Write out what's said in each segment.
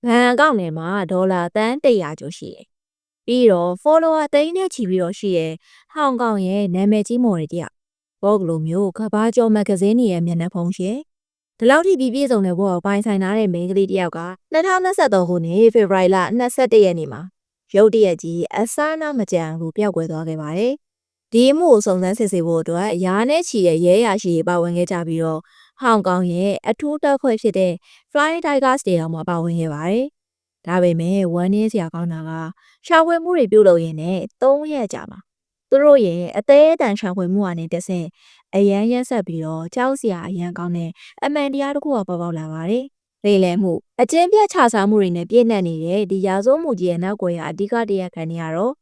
ဘဏ်အကောင့်ထဲမှာဒေါ်လာတန်း100ကျော်ရှိတယ်။ပြီးတော့ follower သိန်းနဲ့ချီပြီးတော့ရှိရဲ့ဟောင်ကောင်ရဲ့နာမည်ကြီးမော်တွေတယောက်ဘော့ကလိုမျိုးကဘာကျော်မဂ္ဂဇင်းတွေရဲ့မျက်နှာဖုံးရှင်ဒီလောက်ထိပြည့်စုံတဲ့ဘောပိုင်ဆိုင်ထားတဲ့မိန်းကလေးတယောက်က2023ခုနှစ်ဖေဖော်ဝါရီလ22ရက်နေ့မှာရုတ်တရက်ကြီးအစားနာမကြံဘူးပျောက်ကွယ်သွားခဲ့ပါတယ်။ဒီအမှုကိုစုံစမ်းစစ်ဆေးဖို့အတွက်ရာနဲ့ချီတဲ့ရဲရရှိပါဝင်ခဲ့ကြပြီးတော့ဟောင်ကောင်ရဲ့အထူးတပ်ဖွဲ့ဖြစ်တဲ့ Flying Tigers တွေတောင်မှပါဝင်ခဲ့ပါတယ်။ဒါပေမဲ့ဝမ်းနည်းစရာကောင်းတာကရှာဖွေမှုတွေပြုလုပ်ရင်းနဲ့3ရက်ကြာမှာသူတို့ရဲ့အသေးအတန်ရှာဖွေမှုကနေတဆင့်အရန်ရက်ဆက်ပြီးတော့ကြောက်စရာအရန်ကောင်းတဲ့အမှန်တရားတစ်ခုကပေါ်ပေါက်လာပါတယ်။လေလံမှုအကျဉ်းပြတ်ချစားမှုတွေနဲ့ပြည့်နှက်နေတဲ့ဒီရာဇဝမှုကြီးရဲ့နောက်ွယ်ကအဓိကတရားခံနေရတော့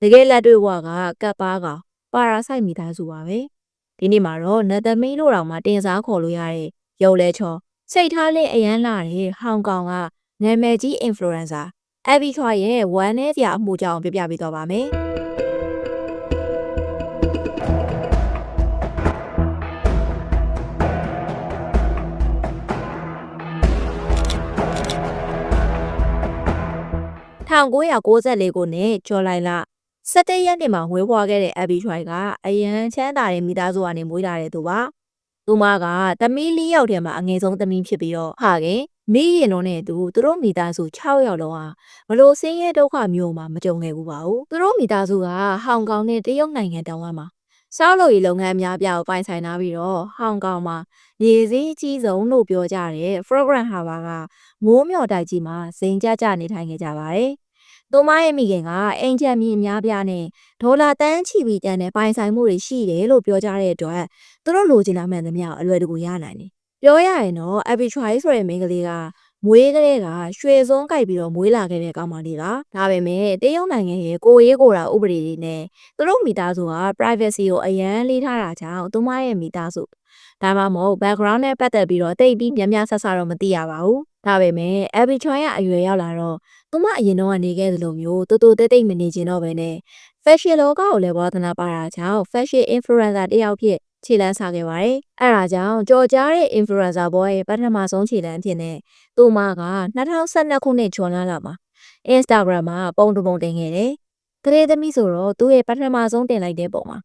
တကယ်လက်တွေ့ဘဝကကပ်ပါကောင်ပါရာဆိုင်မိသားစုပါပဲ။ဒီနေ့မှာတော့နတ်သမီးတို့တောင်မှတင်စားခေါ်လို့ရတဲ့ရုပ်လဲချောစိတ်ထားလေးအရန်လာတဲ့ဟောင်ကောင်ကနာမည်ကြီး influencer အဘီထွာရဲ့ဝမ်းနဲ့စရာအမှုကြောင့်ပြပြပေးတော့ပါမယ်။1994ခုနှစ်ဇူလိုင်လ17ရက်နေ့မှာဝေးဖွားခဲ့တဲ့အဘီထွိုင်ကအရန်ချမ်းသာတဲ့မိသားစုကနေမွေးလာတဲ့သူပါ။သူမကသမီး4ယောက်ထဲမှာအငယ်ဆုံးသမီးဖြစ်ပြီးတော့ဟာခင်မိရင်တော့နဲ့သူတို့မိသားစု6ယောက်လုံးဟာဘလို့ဆင်းရဲဒုက္ခမျိုးမှာမကြုံခဲ့ဘူးပါဘူးသူတို့မိသားစုကဟောင်ကောင်နဲ့တရုတ်နိုင်ငံတောင်ပိုင်းမှာစောက်လို့ရေလုပ်ငန်းများပြားကိုပိုင်ဆိုင်ထားပြီးတော့ဟောင်ကောင်မှာမြေစည်းကြီးဆုံးလို့ပြောကြတဲ့ Fragrant Harbour ကမိုးမျှော်တိုက်ကြီးမှာဇိမ်ကြနေထိုင်ခဲ့ကြပါတယ်သူမရဲ့မိခင်ကအင်ဂျင်မြေအများပြားနဲ့ဒေါ်လာတန်းချီပြီးတန်တဲ့ပိုင်ဆိုင်မှုတွေရှိတယ်လို့ပြောကြတဲ့အတွက်သူတို့လိုချင်တာမှန်သမျှအလွယ်တကူရနိုင်တယ်ပြောရရင်တော့ arbitrage ဆိုတဲ့မိန်းကလေးကမွေးကလေးကရွှေစုံကြိုက်ပြီးတော့မွေးလာခဲ့တဲ့ကောင်မလေးကဒါပေမဲ့တရုတ်နိုင်ငံရဲ့ကိုရေးကိုတာဥပဒေတွေနဲ့သူတို့မိသားစုက privacy ကိုအရန်လေးထားတာကြောင့်သူမရဲ့မိသားစုဒါမှမဟုတ် background နဲ့ပတ်သက်ပြီးတော့တိတ်ပြီးများဆဆတော့မသိရပါဘူးဒါပေမဲ့ arbitrage ကအရွယ်ရောက်လာတော့သူမအရင်တော့ကနေခဲ့သလိုမျိုးတိုးတိုးတိတ်တိတ်မနေချင်တော့ဘဲနဲ့ fashion လောကကိုလည်းဝါသနာပါတာကြောင့် fashion influencer တယောက်ဖြစ်ခြေလန်းစားခဲ့ပါတယ်။အဲဒါကြောင့်ကြော်ကြားတဲ့ influencer ဘောရဲ့ပထမဆုံးခြေလန်းဖြစ်နေသူမက2012ခုနှစ်ဇွန်လလောက်မှာ Instagram မှာပုံတစ်ပုံတင်ခဲ့တယ်။ကလေးသမီးဆိုတော့သူ့ရဲ့ပထမဆုံးတင်လိုက်တဲ့ပုံမှာ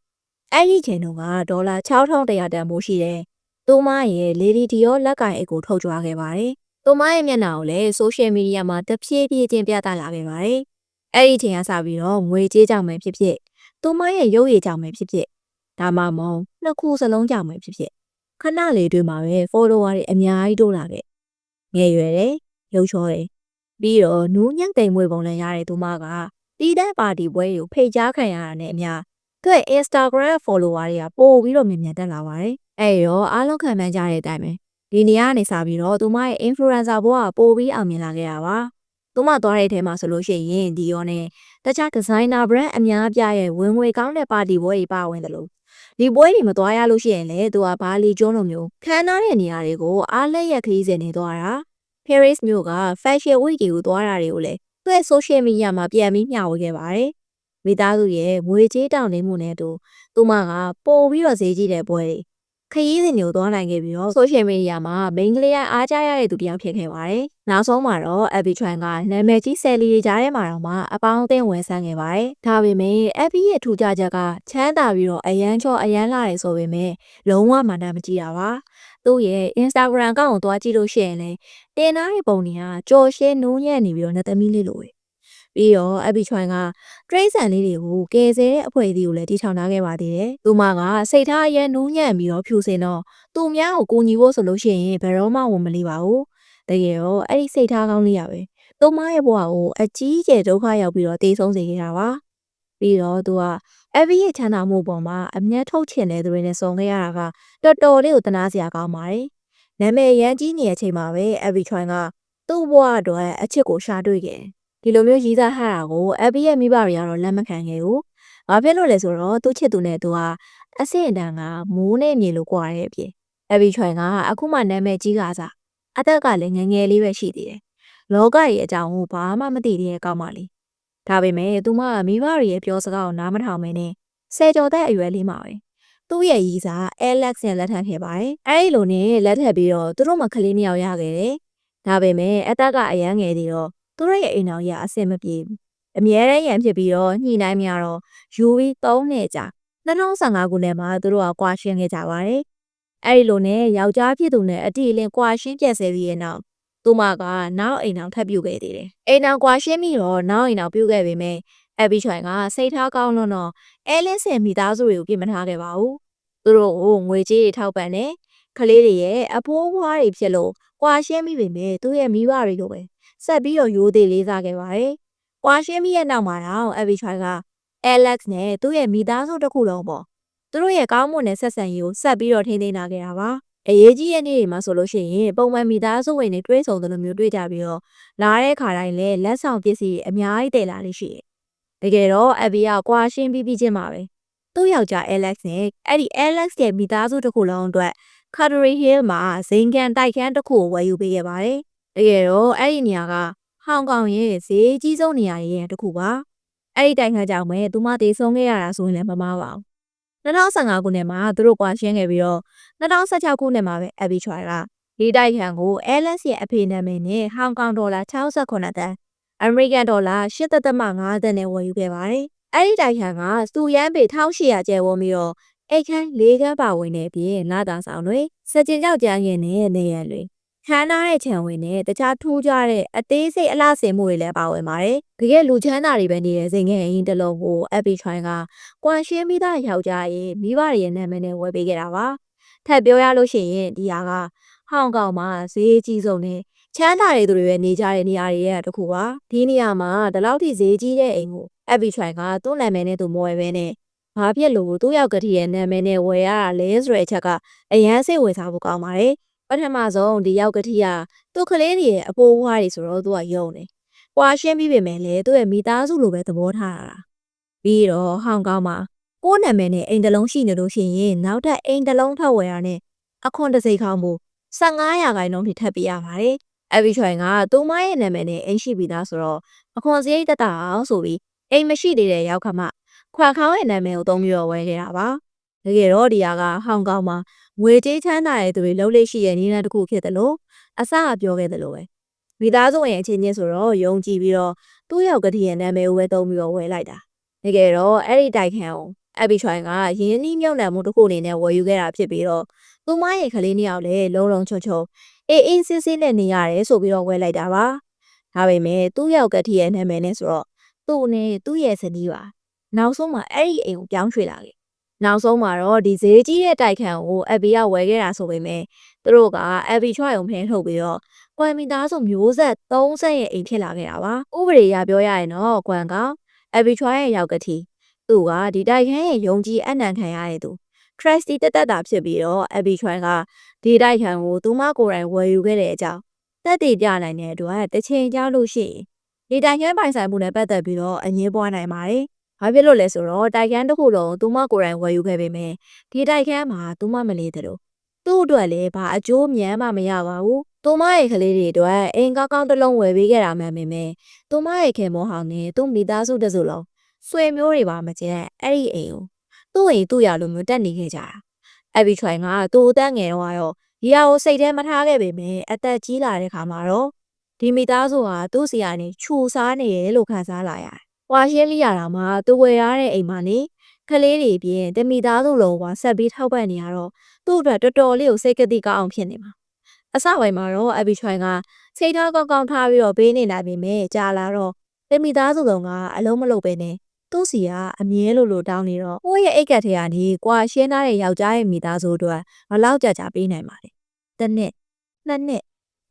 အဲ့ဒီချိန်တုန်းကဒေါ်လာ6100တန်ဖိုးရှိတယ်။သူမရဲ့ Lady Dior လက်ကင်အိတ်ကိုထုတ်ကြွားခဲ့ပါတယ်။သူမရဲ့မျက်နှာကိုလည်း social media မှာတဖြည်းဖြည်းချင်းပြသလာခဲ့ပါတယ်။အဲ့ဒီချိန်ကစပြီးတော့ငွေကြေးကြောင့်ပဲဖြစ်ဖြစ်သူမရဲ့ရုပ်ရည်ကြောင့်ပဲဖြစ်ဖြစ်ဒါမှမဟုတ်နှစ်ခုစလုံးကြောင့်ပဲဖြစ်ဖြစ်ခဏလေးတွင်မှာပဲ follower တွေအများကြီးတိုးလာခဲ့ငယ်ရွယ်တယ်ရုပ်ချောတယ်ပြီးတော့နူးညံ့တိမ်မွေပုံလည်းရတဲ့သူမကတီးတန်းပါတီပွဲတွေကိုဖိတ်ကြားခံရတာနဲ့အများသူ့ရဲ့ Instagram follower တွေကပို့ပြီးတော့မြန်တက်လာပါတယ်အဲ့ရောအားလုံးခံမှန်းကြတဲ့အတိုင်းပဲဒီနေရာကနေစပြီးတော့သူမရဲ့ influencer ဘဝကပို့ပြီးအောင်မြင်လာခဲ့တာပါသူမသွားတဲ့အထဲမှာဆိုလို့ရှိရင်ဒီရောနဲ့တခြား designer brand အများအပြားရဲ့ဝင်ငွေကောင်းတဲ့ပါတီပွဲတွေပါဝင်တယ်လို့ဒီပွဲတွေမသွားရလို့ရှိရင်လေသူကဘာလီကျွန်းလိုမျိုးခန်းနားတဲ့နေရာတွေကိုအားလက်ရက်ခရီးစဉ်နေသွားတာ Paris မြို့က Fashion Week ကိုသွားတာတွေကိုလည်းသူ့ရဲ့ social media မှာပြန်ပြီးမျှဝေခဲ့ပါတယ်မိသားစုရဲ့ငွေကြေးတောင်းနေမှုနဲ့တူသူမကပို့ပြီးတော့ဈေးကြီးတဲ့ပွဲတွေခရီးစဉ်တွေကိုသွားနိုင်ခဲ့ပြီးတော့ social media မှာမိန်းကလေးအားကြရတဲ့သူတယောက်ဖြစ်ခဲ့ပါတယ်။နောက်ဆုံးမှာတော့ Abby Chuan ကနာမည်ကြီးဆယ်လီတွေကြားထဲမှာတော့မှအပေါင်းအသင်းဝင်ဆန်းခဲ့ပါတယ်။ဒါပေမဲ့ Abby ရဲ့ထူးခြားချက်ကချမ်းသာပြီးတော့အရန်ချောအရန်လာတယ်ဆိုပေမဲ့လုံးဝမှန်တာမကြည့်တာပါ။သူ့ရဲ့ Instagram အကောင့်ကိုသွားကြည့်လို့ရှိရင်လည်းတင်ထားတဲ့ပုံတွေကကြော်ရှင်းနူးညံ့နေပြီးတော့နှစ်သမီးလေးလိုပဲပြီးတော့ Abby Chuan ကတရိတ်ဆန်လေးတွေကိုကယ်ဆယ်တဲ့အဖွဲအစည်းကိုလည်းတည်ထောင်ထားခဲ့ပါသေးတယ်။သူမကစိတ်ထားအရန်နူးညံ့ပြီးတော့ဖြူစင်တော့သူများကိုကူညီဖို့ဆိုလို့ရှိရင်ဘယ်တော့မှဝန်မလေးပါဘူး။တကယ်တော့အဲ့ဒီစိတ်ထားကောင်းလေးရပဲ။သူမရဲ့ဘဝကိုအကြီးကျယ်ဒုက္ခရောက်ပြီးတော့တေးဆုံးစေခဲ့တာပါ။ပြီးတော့သူက Abby ရဲ့ချမ်းသာမှုပေါ်မှာအမျက်ထုတ်ချင်တဲ့သူတွေနဲ့ဆုံခဲ့ရတာကတော်တော်လေးကိုတနာစရာကောင်းပါတယ်။နာမည်ရန်ကြီးနေတဲ့အချိန်မှာပဲ Abby Chuan ကသူ့ဘဝအတွက်အချစ်ကိုရှာတွေ့ခဲ့ဒီလိုမျိုးရေးသားထားတာကို Abby ရဲ့မိဘတွေကတော့လက်မခံခဲ့ဘူး။ဘာဖြစ်လို့လဲဆိုတော့သူ့ချစ်သူနဲ့သူဟာအဆင့်အတန်းကမိုးနဲ့မြေလိုကွာတဲ့အပြင် Abby Chuan ကအခုမှနာမည်ကြီးကစားအသက်ကလည်းငယ်ငယ်လေးပဲရှိသေးတယ်။လောကရဲ့အကြောင်းကိုဘာမှမသိသေးတဲ့ကောင်းမလေး။ဒါပေမဲ့သူမကမိဘတွေရဲ့ပြောစကားကိုနားမထောင်မင်းနဲ့ဆယ်ကျော်တဲ့အရွယ်လေးမှာပဲသူ့ရဲ့ရီးစား Alex နဲ့လက်ထပ်ခဲ့ပါတယ်။အဲဒီလိုနဲ့လက်ထပ်ပြီးတော့သူတို့မှကလေးနှစ်ယောက်ရခဲ့တယ်။ ဒါပေမဲ့အသက်ကအရန်ငယ်သေးတော့သူတို့ရဲ့အိမ်အောင်ရအဆင်မပြေဘူးအမြဲတမ်းရန်ဖြစ်ပြီးတော့ညှိနှိုင်းများတော့ယူပြီး3နှစ်ကြာ2015ခုနှစ်မှာသူတို့ကကွာရှင်းခဲ့ကြပါတယ်အဲ့ဒီလိုနဲ့ယောက်ျားဖြစ်သူနဲ့အတိအလင်းကွာရှင်းပြက်ဆဲပြီးရဲ့နောက်သူမကနောက်အိမ်အောင်ထပ်ပြုတ်ခဲ့သေးတယ်အိမ်အောင်ကွာရှင်းပြီးတော့နောက်အိမ်အောင်ပြုတ်ခဲ့ပေမဲ့အဘီချွိုင်ကစိတ်ထားကောင်းလွန်းတော့အဲလင်းစင်မိသားစုတွေကိုပြင်မထားခဲ့ပါဘူးသူတို့ကိုငွေကြေးတွေထောက်ပံ့တယ်ကလေးတွေရဲ့အဖိုးအဖွားတွေဖြစ်လို့ကွာရှင်းပြီးပေမဲ့သူ့ရဲ့မိဘတွေလိုပဲဆက်ပြီးတော့ရိုးသေးလေးစားခဲ့ပါတယ်ကွာရှင်းပြီးရဲ့နောက်မှာတော့အဘီချွိုင်က Alex နဲ့သူ့ရဲ့မိသားစုတစ်ခုလုံးပေါ့သူတို့ရဲ့ကောင်းမွန်တဲ့ဆက်ဆံရေးကိုဆက်ပြီးတော့ထိန်းသိမ်းလာခဲ့တာပါအရေးကြီးတဲ့နေ့တွေမှာဆိုလို့ရှိရင်ပုံမှန်မိသားစုဝင်တွေတွေးဆုံသလိုမျိုးတွေးကြပြီးတော့လာတဲ့ခါတိုင်းလဲလက်ဆောင်ပစ္စည်းအများကြီးတည်လာလိမ့်ရှိတယ်တကယ်တော့အဘီကကွာရှင်းပြီးချင်းပါပဲသူ့ယောက်ျား Alex နဲ့အဲ့ဒီ Alex ရဲ့မိသားစုတစ်ခုလုံးအတွက် Cartery Hill မှာဇိမ်ကန်တိုက်ခန်းတစ်ခုကိုဝယ်ယူပေးခဲ့ပါတယ်တကယ်တော့အဲ့ဒီနေရာကဟောင်ကောင်ရဲ့ဈေးကြီးဆုံးနေရာတွေရဲ့တစ်ခုပါအဲ့ဒီတိုက်ခန်းကြောင့်ပဲသူမတည်ဆုံးခဲ့ရတာဆိုရင်လည်းမမှားပါဘူး2015ခုနှစ်မှာသူတို့ကွာရှင်းခဲ့ပြီးတော့2016ခုနှစ်မှာပဲအဘီချွိုင်ကဒီတိုက်ခန်းကို Alex ရဲ့အဖေနာမည်နဲ့ဟောင်ကောင်ဒေါ်လာ68တန်းအမေရိကန်ဒေါ်လာ8.5 သန်းနဲ့ဝယ်ယူခဲ့ပါတယ်။အဲ့ဒီတိုက်ခန်းကစူရန်ပေ1800ကျယ်ဝန်းပြီးတော့အိတ်ခန်း၄ခန်းပါဝင်တဲ့အပြင်လာတာဆောင်တွေစကြင်ကြောက်ကြမ်းရင်နဲ့နေရန်တွေခမ်းနားတဲ့ခြံဝင်နဲ့တခြားထူးခြားတဲ့အသေးစိတ်အလှဆင်မှုတွေလည်းပါဝင်ပါတယ်။တကယ်လူချမ်းသာတွေပဲနေတဲ့စိန်ငယ်အင်းတစ်လုံးကိုအဘီချွိုင်ကကွန်ရှင်းပြီးသားယောက်ျားရဲ့မိဘတွေရဲ့နာမည်နဲ့ဝယ်ပေးခဲ့တာပါ။ထပ်ပြောရလို့ရှိရင်ဒီဟာကဟောင်ကောင်မှာဈေးကြီးဆုံးနဲ့ချမ်းသာတဲ့သူတွေပဲနေကြတဲ့နေရာတွေရဲ့တစ်ခုပါဒီနေရာမှာဒီလောက်ထိဈေးကြီးတဲ့အိမ်ကိုအဘီချွိုင်ကသူ့နာမည်နဲ့သူမဝယ်ပဲနဲ့ဘာဖြစ်လို့သူ့ယောက်ကတိရဲ့နာမည်နဲ့ဝယ်ရတာလဲဆိုတဲ့အချက်ကအရန်စိတ်ဝင်စားဖို့ကောင်းပါတယ်ပထမဆုံးဒီယောက်ကတိကသူ့ကလေးတွေရဲ့အပိုးဝါးတွေဆိုတော့သူကယုံတယ်ကွာရှင်းပြီးပေမဲ့လည်းသူ့ရဲ့မိသားစုလိုပဲသဘောထားတာပြီးတော့ဟောင်ကောင်မှာကိုယ့်နာမည်နဲ့အိမ်တစ်လုံးရှိနေလို့ရှိရင်နောက်ထပ်အိမ်တစ်လုံးထပ်ဝယ်ရတဲ့အခွန်တစ်စိတ်ခေါင်းမှု15%ထိထပ်ပေးရပါတယ်အဘီချွိုင်ကသူမရဲ့နာမည်နဲ့အိမ်ရှိပြီးသားဆိုတော့အခွန်စရိတ်တက်တာအောင်ဆိုပြီးအိမ်မရှိသေးတဲ့ရောက်ခါမှခွာခေါင်းရဲ့နာမည်ကိုသုံးပြီးတော့ဝယ်ခဲ့တာပါတကယ်တော့ဒီဟာကဟောင်ကောင်မှာငွေကြေးချမ်းသာတဲ့သူတွေလှုပ်လေးရှိတဲ့နေရာတစ်ခုဖြစ်တယ်လို့အစကပြောခဲ့တယ်လို့ပဲမိသားစုရဲ့အချင်းချင်းဆိုတော့ယုံကြည်ပြီးတော့သူ့ယောက်ကတိရဲ့နာမည်ကိုပဲသုံးပြီးတော့ဝယ်လိုက်တာတကယ်တော့အဲ့ဒီတိုက်ခန်းကိုအဘီချွိုင်ကရင်းနှီးမြုပ်နှံမှုတစ်ခုအနေနဲ့ဝယ်ယူခဲ့တာဖြစ်ပြီးတော့သူမရဲ့ကလေးနှစ်ယောက်လည်းလုံးလုံးချုံချုံအေးစစ်စစ်နဲ့နေရတယ်ဆိုပြီးတော့ဝယ်လိုက်တာပါဒါပေမဲ့သူ့ယောက်ကတိရဲ့နာမည်နဲ့ဆိုတော့သူ့နဲ့သူ့ရဲ့ဇနီးပါနောက်ဆုံးမှာအဲ့ဒီအိမ်ကိုပြောင်းရွှေ့လာခဲ့နောက်ဆုံးမှာတော့ဒီဈေးကြီးတဲ့တိုက်ခန်းကိုအဘီကဝယ်ခဲ့တာဆိုပေမဲ့သူတို့ကအဘီချွိုင်ကိုဖဲထုတ်ပြီးတော့ကွမ်မီသားဆိုမျိုးဆက်30ရဲ့အိမ်ဖြစ်လာခဲ့တာပါဥပဒေအရပြောရရင်တော့ကွမ်ကအဘီချွိုင်ရဲ့ယောက်ကတိသူကဒီတိုက်ခန်းရဲ့ယုံကြည်အနံ့ခံရတဲ့သူခရစ်စတီတက်တာဖြစ်ပြီးတော့အဘီချွိုင်ကဒီတိုက်ခန်းကိုသူမကိုယ်တိုင်ဝယ်ယူခဲ့တဲ့အကြောင်းတက်တည်ပြနိုင်တဲ့အတွက်တစ်ချိန်ကြောက်လို့ရှိရင်ဒီတိုက်ခန်းပိုင်ဆိုင်မှုနဲ့ပတ်သက်ပြီးတော့အငင်းပွားနိုင်ပါတယ်။ဘာဖြစ်လို့လဲဆိုတော့တိုက်ခန်းတစ်ခုလုံးသူမကိုယ်တိုင်ဝယ်ယူခဲ့ပေမဲ့ဒီတိုက်ခန်းမှာသူမမလေးတယ်လို့သူ့အတွက်လည်းဘာအကျိုးမြတ်မှမရပါဘူး။သူမရဲ့ကလေးတွေအတွက်အိမ်ကောင်းကောင်းတစ်လုံးဝယ်ပေးခဲ့တာမှန်ပေမဲ့သူမရဲ့ခင်မောဟောင်းနဲ့သူ့မိသားစုတစ်စုလုံးဆွေမျိုးတွေပါမကျန်အဲ့ဒီအိမ်ကိုသူ့အိမ်သူ့ရလိုမျိုးတက်နေခဲ့ကြတာအဘီချွိုင်ကသူ့အသက်ငယ်တော့ရောဒီဟာကိုစိတ်ထဲမထားခဲ့ပေမဲ့အသက်ကြီးလာတဲ့ခါမှာတော့ဒီမိသားစုဟာသူ့စီကနေခြူစားနေရလို့ခံစားလာရတယ်။ဝါရှင်းလိရတာမှာသူဝယ်ရတဲ့အိမ်မှာနေကလေးတွေပြင်တမိသားစုလုံးကဆက်ပြီးထောက်ပံ့နေရတော့သူ့အတွက်တော်တော်လေးကိုစိတ်ကတိကောင်းအောင်ဖြစ်နေမှာ။အစပိုင်းမှာတော့အဘီချွိုင်ကစိတ်ထားကောင်းကောင်းထားပြီးတော့ဘေးနေနိုင်ပေမဲ့ကြာလာတော့တမိသားစုလုံးကအလုံးမလုံးပဲနဲ့သူ့စီကအမြဲလိုတောင်းနေတော့ကိုယ့်ရဲ့အိတ်ကက်ထဲကနေကွာရှင်းထားတဲ့ယောက်ျားရဲ့မိသားစုအတွက်ဘလောက်ကြာကြာပေးနိုင်ပါလဲ။တစ်နှစ်နှစ်နှစ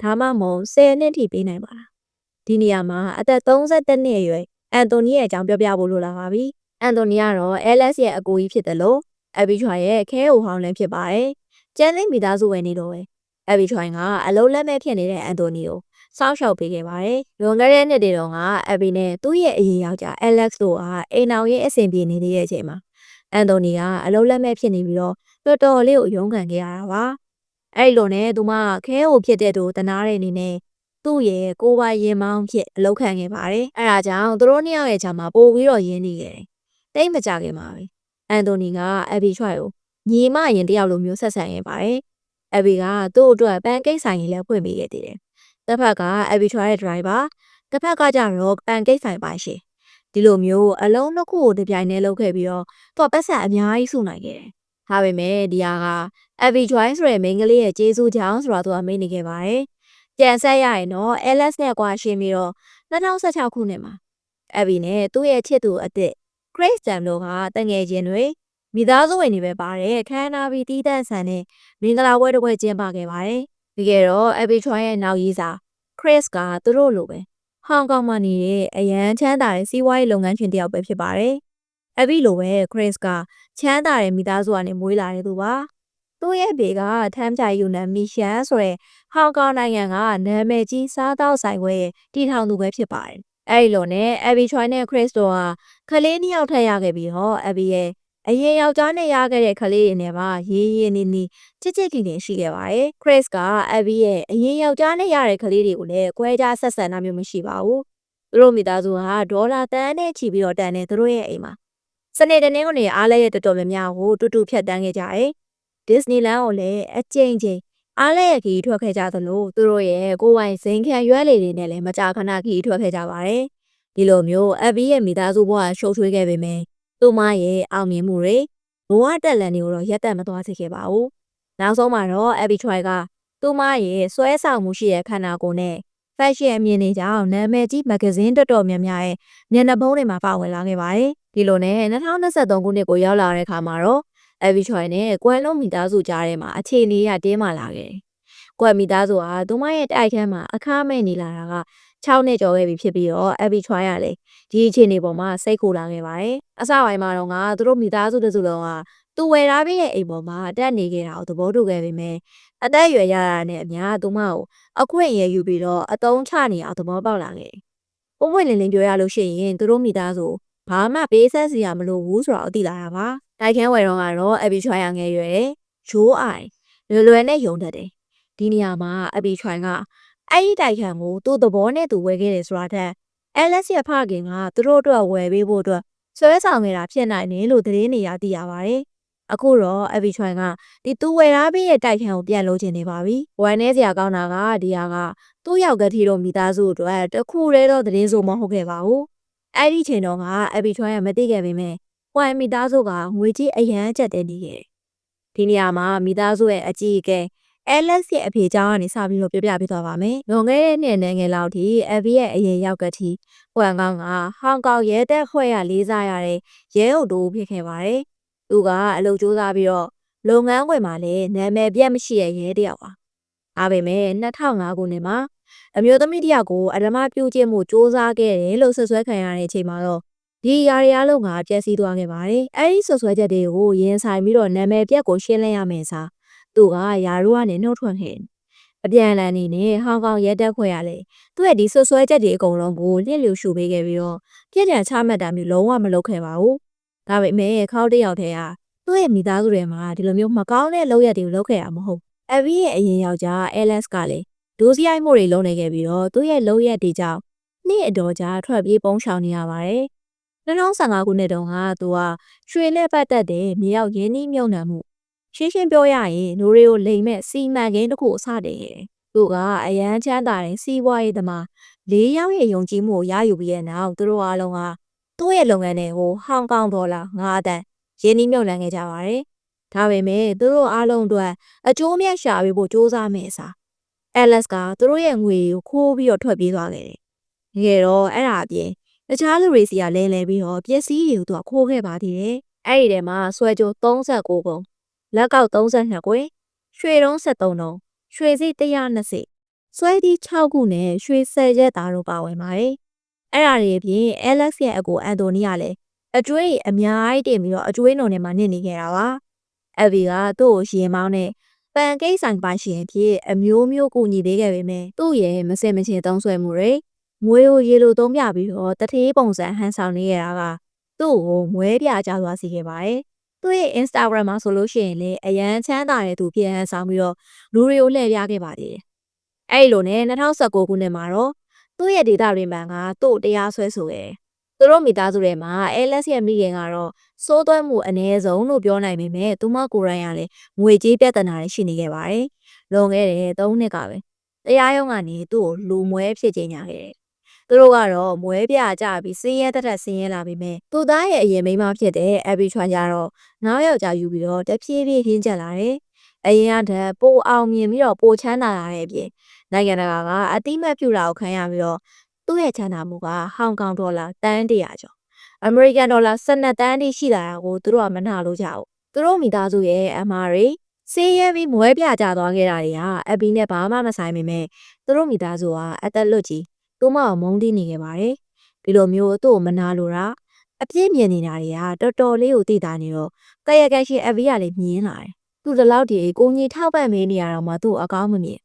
်ဒါမှမဟုတ်10နှစ်ထိပေးနိုင်ပါလား။ဒီနေရာမှာအသက်32နှစ်အရွယ်အန်တိုနီရဲ့အကြောင်းပြောပြဖို့လိုလာပါပြီ။အန်တိုနီကတော့ LS ရဲ့အကိုကြီးဖြစ်တယ်လို့အဘီချွိုင်ရဲ့ခဲအိုဟောင်းလည်းဖြစ်ပါတယ်။ကျန်းသိမိသားစုဝင်နေတော့ပဲအဘီချွိုင်ကအလုံးလက်မဲ့ဖြစ်နေတဲ့အန်တိုနီကိုစောင့်ရှောက်ပေးခဲ့ပါတယ်။လွန်ခဲ့တဲ့နှစ်တွေတုန်းကအဘီနဲ့သူ့ရဲ့အရင်ယောက်ျား Alex တို့ကအိမ်အောင်ရဲ့အဆင်ပြေနေတဲ့အချိန်မှာအန်တိုနီကအလုံးလက်မဲ့ဖြစ်နေပြီးတော့တော်တော်လေးကိုရုန်းကန်ခဲ့ရတာပါ။အဲ့လိုနဲ့သူမခဲအိုဖြစ်တဲ့သူတနာတဲ့အနေနဲ့သူ့ရဲ့ကိုယ်ပိုင်ရင်မောင်းဖြစ်အလုပ်ခံခဲ့ပါတယ်။အဲဒါကြောင့်သူတို့နှစ်ယောက်ရဲ့ခြားမှာပို့ပြီးတော့ရင်းနေခဲ့တယ်။တိတ်မကြခင်ပါပဲ။အန်တိုနီကအဘီချွိုင်ကိုညီမရင်တယောက်လိုမျိုးဆက်ဆံခဲ့ပါတယ်။အဘီကသူ့အတွက်ပန်ကိတ်ဆိုင်ကြီးလည်းဖွင့်ပေးခဲ့သေးတယ်။ တစ်ဖက်က arbitrage ရဲ့ driver တစ်ဖက်ကကြတော့ pancake ဆိုင်ပါရှင်ဒီလိုမျိုးအလုံးတစ်ခုကိုတစ်ပြိုင်တည်းလုပ်ခဲ့ပြီးတော့သူကပတ်စံအများကြီးစုနိုင်ခဲ့တယ်။ဒါပေမဲ့ဒီဟာက arbitrage ဆိုတဲ့ main ကလေးရဲ့ကျေးဇူးကြောင့်ဆိုတော့သူကမေ့နေခဲ့ပါတယ်။ပြန်ဆက်ရရင်တော့ LS နဲ့ကွာရှင်းပြီးတော့2016ခုနှစ်မှာ Abby နဲ့သူ့ရဲ့ချစ်သူအစ်စ် Grace Tam တို့ကတငယ်ချင်းတွေမိသားစုဝင်တွေပဲပါတယ်ခမ်းနားပြီးတီးတန့်ဆန်တဲ့မင်္ဂလာပွဲတစ်ပွဲကျင်းပခဲ့ပါတယ်။ပြီးခဲ့တော့ Abby Choi ရဲ့နောက်ရေးစာ Chris ကသူတို့လိုပဲဟောင်ကောင်မှာနေတဲ့အရန်ချမ်းသာတဲ့စီးပွားရေးလုပ်ငန်းရှင်တစ်ယောက်ပဲဖြစ်ပါတယ်။ Abby လိုပဲ Chris ကချမ်းသာတဲ့မိသားစုကနေမွေးလာတဲ့သူပါ။သူ့ရဲ့ဘေကထမ်းကြိုင်ယူနန်မီရှန်ဆိုတဲ့ဟောင်ကောင်နိုင်ငံကနာမည်ကြီးစားသောက်ဆိုင်ခွဲရဲ့တည်ထောင်သူပဲဖြစ်ပါတယ်။အဲဒီလိုနဲ့ Abby Choi နဲ့ Chris တို့ဟာကလေး2ယောက်ထပ်ရခဲ့ပြီးတော့ Abby ရဲ့အရင်ယောက်ျားနဲ့ရခဲ့တဲ့ကလေးတွေနဲ့ပါရေးရေးနီးနီးချစ်ချစ်ခင်ခင်ရှိခဲ့ပါတယ်။ Chris က Abby ရဲ့အရင်ယောက်ျားနဲ့ရတဲ့ကလေးတွေကိုလည်းကွဲခြားဆက်ဆံတာမျိုးမရှိပါဘူး။သူတို့မိသားစုဟာဒေါ်လာတန်းနဲ့ချီပြီးတော့တန်တဲ့သူတို့ရဲ့အိမ်မှာစနေတနင်္ဂနွေအားလဲရဲ့တော်တော်များများကိုတူတူဖြတ်တန်းခဲ့ကြတယ်။ Disneyland ကိုလည်းအကြိမ်ကြိမ်အားလဲရဲ့ခီးထွက်ခဲ့ကြသလိုသူတို့ရဲ့ကိုယ်ပိုင်ဇိမ်ခံရွက်လေတွေနဲ့လည်းမကြာခဏခီးထွက်ခဲ့ကြပါတယ်။ဒီလိုမျိုး Abby ရဲ့မိသားစုဘဝရှုပ်ထွေးခဲ့ပေမဲ့သူမရဲ့အောင်မြင်မှုတွေဘဝတက်လန်တွေကိုတော့ရက်တက်မသွားစေခဲ့ပါဘူး။နောက်ဆုံးမှာတော့ Abby Choi ကသူမရဲ့ဆွဲဆောင်မှုရှိတဲ့ခန္ဓာကိုယ်နဲ့ fashion အမြင်တွေကြောင့်နာမည်ကြီးမဂ္ဂဇင်းတော်တော်များများရဲ့မျက်နှာပုံးတွေမှာပါဝင်လာခဲ့ပါတယ်။ဒီလိုနဲ့2023ခုနှစ်ကိုရောက်လာတဲ့အခါမှာတော့ Abby Choi နဲ့ကွယ်လုံးမိသားစုကြားထဲမှာအခြေအနေရတင်းမာလာခဲ့တယ်။ကွယ်မိသားစုဟာသူမရဲ့တိုက်ခန်းမှာအခမဲ့နေလာတာက6နှစ်ကျော်ခဲ့ပြီဖြစ်ပြီးတော့ Abby Choi ကလည်းဒီအခြေအနေပေါ်မှာစိတ်ခိုလာခဲ့ပါတယ်။အစပိုင်းမှာတော့သူတို့မိသားစုတစုလုံးကသူဝယ်ထားပြီးတဲ့အိမ်ပေါ်မှာတက်နေခဲ့တာကိုသဘောတူခဲ့ပေမဲ့အသက်အရွယ်ရတာနဲ့အများသူမကိုအခွင့်အရေးယူပြီးတော့အတုံးချနေအောင်သဘောပေါက်လာခဲ့တယ်။ပုံပွင့်လင်းလင်းပြောရလို့ရှိရင်သူတို့မိသားစုဘာမှပေးဆက်စီရမလို့ဘူးဆိုတော့သိလာတာပါ။တိုက်ခန်းဝယ်တော့ကတော့ Abby Choi ငယ်ရွယ်တယ်။ရိုးအိုင်လွယ်နဲ့ယုံတတ်တယ်။ဒီနေရာမှာ Abby Choi ကအဲ့ဒီတိုက်ခန်းကိုသူ့သဘောနဲ့သူဝယ်ခဲ့တယ်ဆိုတာထက် Alex ရဲ့ဖခင်ကသူတို့အတွက်ဝယ်ပေးဖို့အတွက်ဆွဲဆောင်နေတာဖြစ်နိုင်တယ်လို့သတင်းနေရသိရပါတယ်။အခုတော့ Abby Choi ကဒီသူဝယ်ထားပြီးတဲ့တိုက်ခန်းကိုပြန်လို့ချင်နေပါပြီ။ဝယ်နေစရာကောင်းတာကဒီဟာကသူ့ယောက်ကတိတော့မိသားစုအတွက်တခုတည်းတော့သတင်းဆိုမဟုတ်ခဲ့ပါဘူး။အဲ့ဒီချိန်တော့Abby Choi ကမသိခဲ့ပေမဲ့ဝယ်မိသားစုကငွေကြီးအရန်ကျက်တဲ့နေခဲ့တယ်။ဒီနေရာမှာမိသားစုရဲ့အကြီးအကဲAlex ရဲ့အဖေကြောင့်ကနေစပြီးတော့ပြပြပေးသွားပါမယ်။လွန်ခဲ့တဲ့နှစ်နဲ့ငယ်လောက်ထိ Abby ရဲ့အရင်ရောက်ကတိဟွမ်ကောင်ကဟောင်ကောင်ရဲတပ်ဖွဲ့ရလေးစားရတဲ့ရဲအုပ်တို့ဖြစ်ခဲ့ပါတယ်။သူကအလုပ်ကြိုးစားပြီးတော့လုပ်ငန်းခွင်မှာလည်းနာမည်ပြတ်မရှိတဲ့ရဲတယောက်ပါ။ဒါပေမဲ့2005ခုနှစ်မှာအမျိုးသမီးတယောက်ကိုအဓမ္မပြုကျင့်မှုစ조사ခဲ့တယ်လို့ဆွဆွဲခံရတဲ့အချိန်မှာတော့ဒီຢာရီအားလုံးကပျက်စီးသွားခဲ့ပါတယ်။အဲဒီဆွဆွဲချက်တွေကိုရင်ဆိုင်ပြီးတော့နာမည်ပြတ်ကိုရှင်းလင်းရမယ်စားသူကယာရုကနေနှုတ်ထွက်ခဲ့အပြန်အလှန်နေနဲ့ဟောင်ကောင်ရဲတပ်ဖွဲ့ရလေသူ့ရဲ့ဒီဆွဆွဲချက်တွေအကုန်လုံးကိုလျှက်လျူရှုပေးခဲ့ပြီးတော့ပြည့်တံချမှတ်တာမျိုးလုံးဝမလုပ်ခဲ့ပါဘူး။ဒါပေမဲ့ခေါင်းတယောက်တည်းဟာသူ့ရဲ့မိသားစုတွေမှာဒီလိုမျိုးမကောင်းတဲ့လုပ်ရက်တွေကိုလုပ်ခဲ့ရမှာမဟုတ်။ Abby ရဲ့အရင်ယောက်ျား Alex ကလည်းဒိုးစရိုက်မှုတွေလုပ်နေခဲ့ပြီးတော့သူ့ရဲ့လုပ်ရက်တွေကြောင့်နေ့အတော်ကြာထွက်ပြေးပုန်းရှောင်နေရပါတယ်။2015ခုနှစ်တုန်းကသူကရွှေလက်ပတ်သက်တဲ့မြေရောက်ရင်းနှီးမြုပ်နှံမှုရှင်းပြောရရင်လူတွေကိုလိမ်မဲ့စီမံကိန်းတစ်ခုအစတင်ခဲ့တယ်။သူကအရန်ချမ်းသာတဲ့စီးပွားရေးသမား၄ယောက်ရဲ့ယုံကြည်မှုကိုရယူပြီးတဲ့နောက်သူတို့အားလုံးကသူ့ရဲ့လုပ်ငန်းတွေကိုဟောင်ကောင်ဒေါ်လာ9တန်းရင်းနှီးမြုပ်နှံခဲ့ကြပါတယ်။ဒါပေမဲ့သူတို့အားလုံးအတွက်အကျိုးမြတ်ရှာပေးဖို့စ조사မယ်စား။ Alex ကသူတို့ရဲ့ငွေကိုခိုးပြီးတော့ထွက်ပြေးသွားခဲ့တယ်။တကယ်တော့အဲ့ဒါအပြင်တခြားလူတွေစီကလဲပြီးတော့ပစ္စည်းတွေကိုသူကခိုးခဲ့ပါသေးတယ်။အဲ့ဒီထဲမှာဆွဲကြိုး39ပုံလက်ကောက်32ကွယ်ရွှေတုံး73တုံးရွှေစိ120ဆွဲကြီး6ခုနဲ့ရွှေ10ရက်သားတို့ပါဝင်ပါတယ်။အဲ့ဒါတွေအပြင် Alex ရဲ့အကိုအန်တိုနီကလည်းအကျွေးအများကြီးတင်ပြီးတော့အကျွေးနုံထဲမှာနစ်နေခဲ့တာပါ။ Abby ကသူ့ကိုရင်မောင်းနဲ့ပန်ကိတ်ဆိုင်ပိုင်ရှင်အဖြစ်အမျိုးမျိုးကူညီပေးခဲ့ပေမဲ့သူ့ရဲ့မစင်မချင်းသုံးဆွဲမှုတွေငွေကိုရေလိုသုံးပြပြီးတော့တထေးပုံစံဟန်ဆောင်နေရတာကသူ့ကိုမွဲပြကြသွားစေခဲ့ပါတယ်။သူ့ရဲ့ Instagram မှာဆိုလို့ရှိရင်လည်းအရန်ချမ်းသာတဲ့သူဖြစ်ဟန်ဆောင်ပြီးတော့လူတွေကိုလှည့်ပြခဲ့ပါသေးတယ်။အဲ့လိုနဲ့2019ခုနှစ်မှာတော့သူ့ရဲ့ဒေတာတွေမှန်ကသူ့တရားစွဲဆိုခဲ့တယ်။သူတို့မိသားစုထဲမှာ Alex ရဲ့မိခင်ကတော့စိုးသွဲမှုအ ਨੇ ဆုံးလို့ပြောနိုင်ပေမဲ့သူမကိုယ်တိုင်ကလည်းငွေကြေးပြဿနာတွေရှိနေခဲ့ပါတယ်။လွန်ခဲ့တဲ့3နှစ်ကပဲ တရားရုံးကနေသူ့ကိုလူမွဲဖြစ်ကြေညာခဲ့တယ်။သူတို့ကတော့မွဲပြကြပြီးစင်းရဲတက်ဆင်းရဲလာပြီးမြဲသူသားရဲ့အရင်မိန်းမဖြစ်တဲ့အဘီချွမ်ကြတော့နောက်ယောက်ျားယူပြီးတော့တဖြည်းဖြည်းရင်းကျက်လာတယ်။အရင်ကတည်းကပိုအောင်မြင်ပြီးတော့ပိုချမ်းသာလာတဲ့အပြင်နိုင်ငံတကာကအတိမတ်ပြူတာကိုခံရပြီးတော့သူ့ရဲ့ချမ်းသာမှုကဟောင်ကောင်ဒေါ်လာတန်း100ကျော်အမေရိကန်ဒေါ်လာ12တန်းတိရှိလာတာကိုသူတို့ကမနှာလို့ကြဘူးသူတို့မိသားစုရဲ့အမားတွေဆေးရဲပြီးမွဲပြကြသွားခဲ့တာတွေကအဘီနဲ့ဘာမှမဆိုင်ပေမဲ့သူတို့မိသားစုကအသက်လွတ်ကြီးသူမအောင်မုန်းတီးနေခဲ့ပါတယ်ဒီလိုမျိုးသူ့ကိုမနှာလို့တာအပြည့်မြင်နေတာတွေကတော်တော်လေးကိုသိတာနေတော့ကရကရှိအဘီကလည်းမြင်လာတယ်သူတလောက်ဒီကိုကြီးထောက်ပံ့မေးနေရတော့မှသူ့အကောင်းမမြင်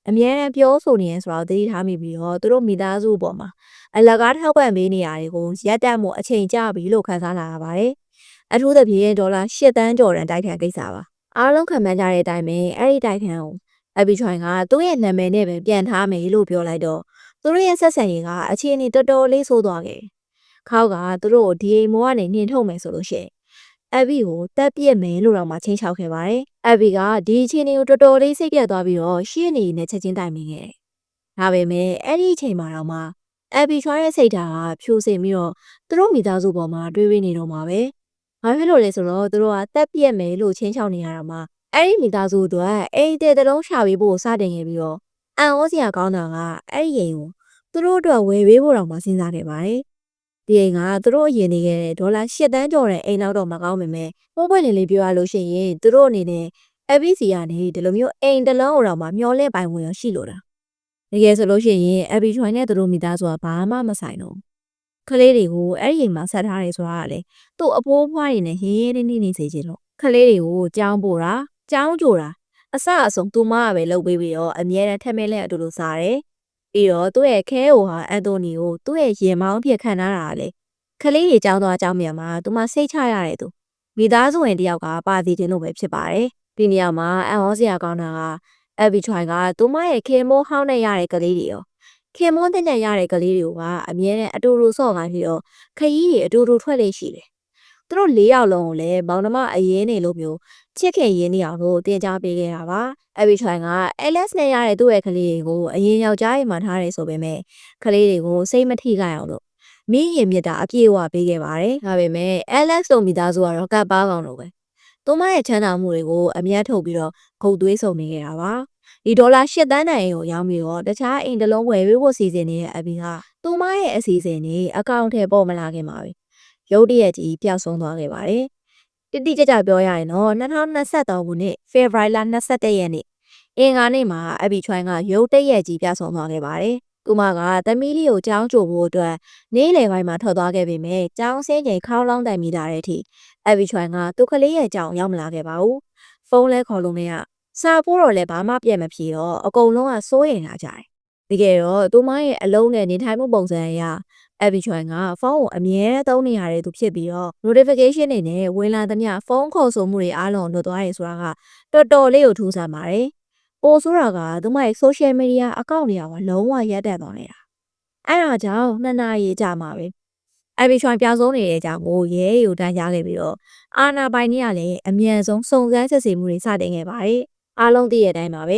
အမြဲတမ်းပြောဆိုနေရဆိုတော့သတိထားမိပြီးတော့သူတို့မိသားစုပေါ်မှာအလကားထောက်ပံ့ပေးနေရတွေကိုရက်တက်မှုအချိန်ကျပြီလို့ခန်းစားလာရပါတယ်။အထူးသဖြင့်ဒေါ်လာ8တန်းကျော်တန်တိုက်ခန်းကိစ္စပါ။အားလုံးခံမှန်းကြတဲ့အတိုင်းပဲအဲ့ဒီတိုက်ခန်းကိုအဘီချွိုင်ကသူ့ရဲ့နာမည်နဲ့ပဲပြန်ထားမယ်လို့ပြောလိုက်တော့သူတို့ရဲ့ဆက်ဆံရေးကအခြေအနေတော်တော်လေးဆိုးသွားခဲ့။ခေါက်ကသူတို့ကိုဒီအိမ်မောကနေနှင်ထုတ်မယ်ဆိုလို့ရှိရင်အဘီကိုတက်ပြစ်မယ်လို့တော့မှချင်းချောက်ခဲ့ပါတယ်။အဘီကဒီအခြေအနေကိုတော်တော်လေးစိတ်ပြတ်သွားပြီးတော့ရှင်းနေနဲ့ချက်ချင်းတိုင်ပင်ခဲ့တယ်။ဒါပေမဲ့အဲ့ဒီအချိန်မှာတော့မှအဘီချွားရဲ့စိတ်ဓာတ်ကဖြိုစင်ပြီးတော့သူတို့မိသားစုပေါ်မှာတွေးနေတော့မှာပဲ။ဘာဖြစ်လို့လဲဆိုတော့သူတို့ကတက်ပြက်မယ်လို့ချင်းချောက်နေရတာမှအဲ့ဒီမိသားစုအတွက်အိမ်တဲ့တလုံးရှာပေးဖို့စတင်ခဲ့ပြီးတော့အန်ဩစရာကောင်းတာကအဲ့ဒီအိမ်ကိုသူတို့အတွက်ဝယ်ပေးဖို့တော့မှစဉ်းစားခဲ့ပါတယ်။ဒီအိမ်ကသူတို့အရင်နေခဲ့တဲ့ဒေါ်လာ8တန်းကျော်တဲ့အိမ်လောက်တော့မကောင်းပေမဲ့ပို့ပွင့်လေးပြောရလို့ရှိရင်သူတို့အနေနဲ့ ABC ကနေဒီလိုမျိုးအိမ်တလုံးတော့မှမျောလင့်ပိုင်ဝင်ရရှိလို့တာ။တကယ်ဆိုလို့ရှိရင်အဘီချွိုင်နဲ့သူတို့မိသားစုကဘာမှမဆိုင်တော့ကလေးတွေကိုအဲ့ဒီအိမ်မှာဆက်ထားရဲဆိုတာကလေသူ့အဖိုးဖွားတွေနဲ့ရေးရေးနေစေချင်လို့ကလေးတွေကိုကြောင်းပို့တာကြောင်းကြိုတာအစအဆုံးသူမကပဲလုပ်ပေးပြီးတော့အမြဲတမ်းထက်မဲလဲအတူတူစားတယ်ပြီးတော့သူ့ရဲ့ခဲဟိုဟာအန်တိုနီကိုသူ့ရဲ့ရင်မောင်းပြခံထားတာလေကလေးတွေကြောင်းသွားကြောင်းမြန်မှာသူမစိတ်ချရတယ်သူမိသားစုဝင်တယောက်ကပါစီတင်လို့ပဲဖြစ်ပါတယ်ဒီနေရာမှာအန်ဟောစရာကောင်းတာကအဘီချွိုင်ကသူမရဲ့ခေမိုးဟောင်းနဲ့ရတဲ့ကလေးတွေရောခင်မွန်းတဲ့ရတဲ့ကလေးတွေကအမြဲတမ်းအတူတူဆော့ခိုင်းပြီးတော့ခရီးတွေအတူတူထွက်လေရှိတယ်။သူတို့၄ယောက်လုံးကိုလည်းမောင်နှမအရင်နေလို့မျိုးချစ်ခင်ရင်းနေအောင်လို့တင် जा ပေးခဲ့တာပါ။အဘီချွိုင်က LS နဲ့ရတဲ့သူ့ရဲ့ကလေးတွေကိုအရင်ယောက်ျားအိမ်မှာထားရဲဆိုပေမဲ့ကလေးတွေကိုစိတ်မထိခိုက်အောင်လို့မိရင်မြတ်တာအပြည့်အဝပေးခဲ့ပါတယ်။ဒါပေမဲ့ LS တို့မိသားစုကတော့ကပ်ပါကောင်လို့ပဲ။သူမရဲ့ချမ်းသာမှုတွေကိုအမြတ်ထုတ်ပြီးတော့ဂုတ်သွေးဆုံနေခဲ့တာပါ။ဒီဒေါ်လာ8တန်းတန်ကိုရောင်းပြီးတော့တခြားအိမ်တစ်လုံးဝယ်ပေးဖို့စီစဉ်နေတဲ့အဘီကသူမရဲ့အစီအစဉ်တွေအကောင့်ထဲပေါ်မလာခင်ပါပဲရုတ်တရက်ကြီးပျောက်ဆုံးသွားခဲ့ပါတယ်တိတိကျကျပြောရရင်တော့2023ခုနှစ်ဖေဖော်ဝါရီလ21ရက်နေ့အင်္ဂါနေ့မှာအဘီချွိုင်းကရုတ်တရက်ကြီးပျောက်ဆုံးသွားခဲ့ပါတယ်သူမကသမီးလေးကိုကြောင်းကြိုဖို့အတွက်နေ့လယ်ပိုင်းမှာထွက်သွားခဲ့ပေမဲ့ကြောင်းစင်းချိန်ခေါင်းလောင်းတိုင်မိတာတဲ့အထိအဘီချွိုင်းကသူ့ကလေးရဲ့ကြောင်းရောက်မလာခဲ့ပါဘူးဖုန်းလဲခေါ်လို့မရစာပို့တော့လည်းဘာမှပြတ်မဖြေတော့အကုန်လုံးကစိုးရိမ်လာကြတယ်။တကယ်တော့သူမရဲ့အလုံးနဲ့နေထိုင်မှုပုံစံအရအဘီချွိုင်ကဖုန်းကိုအမြဲသုံးနေရတဲ့သူဖြစ်ပြီးတော့ notification တွေနဲ့ဝင်လာသမျှဖုန်းခေါ်ဆိုမှုတွေအားလုံးလွတ်သွားရဲဆိုတာကတော်တော်လေးကိုထူးဆန်းပါတယ်။ပိုဆိုးတာကသူမရဲ့ social media account တွေကလုံးဝရပ်တန့်သွားနေတာ။အဲဒါကြောင့်2 နာရီကြာမှာပဲ။အဘီချွိုင်ပြောင်းဆုံးနေတဲ့အကြောင်းကိုရဲရီကိုတန်းကြားခဲ့ပြီးတော့အာနာပိုင်တွေကလည်းအမြန်ဆုံးစုံစမ်းစစ်ဆေးမှုတွေစတင်ခဲ့ပါတယ်။အားလုံးသိတဲ့အတိုင်းပါပ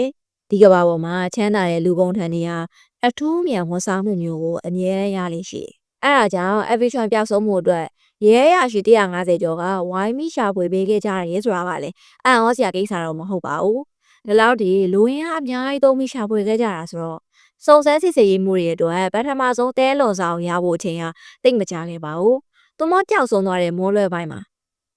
ဲဒီကဘာပေါ်မှာချမ်းသာတဲ့လူပုံထန်တွေဟာအထူးမြန်ဝန်ဆောင်မှုမျိုးကိုအမြဲရလိမ့်ရှိအဲဒါကြောင့် Aviation ပျောက်ဆုံးမှုအတွက်ရဲရရှိ150ကျော်ကဝိုင်းမိရှာဖွေပေးခဲ့ကြရဲဆိုတာကလည်းအံ့ဩစရာကိစ္စတော့မဟုတ်ပါဘူးဒီလောက်ဒီလူရင်းအများကြီးသုံးပြီးရှာဖွေခဲ့ကြတာဆိုတော့စုံစမ်းစစ်ဆေးရေးမှုတွေအတွက်ပထမဆုံးတဲလွန်ဆောင်ရဖို့အချိန်ဟာတိတ်မကြခဲ့ပါဘူးသူမကြောက်ဆုံးသွားတဲ့မိုးလွယ်ပိုင်းမှာ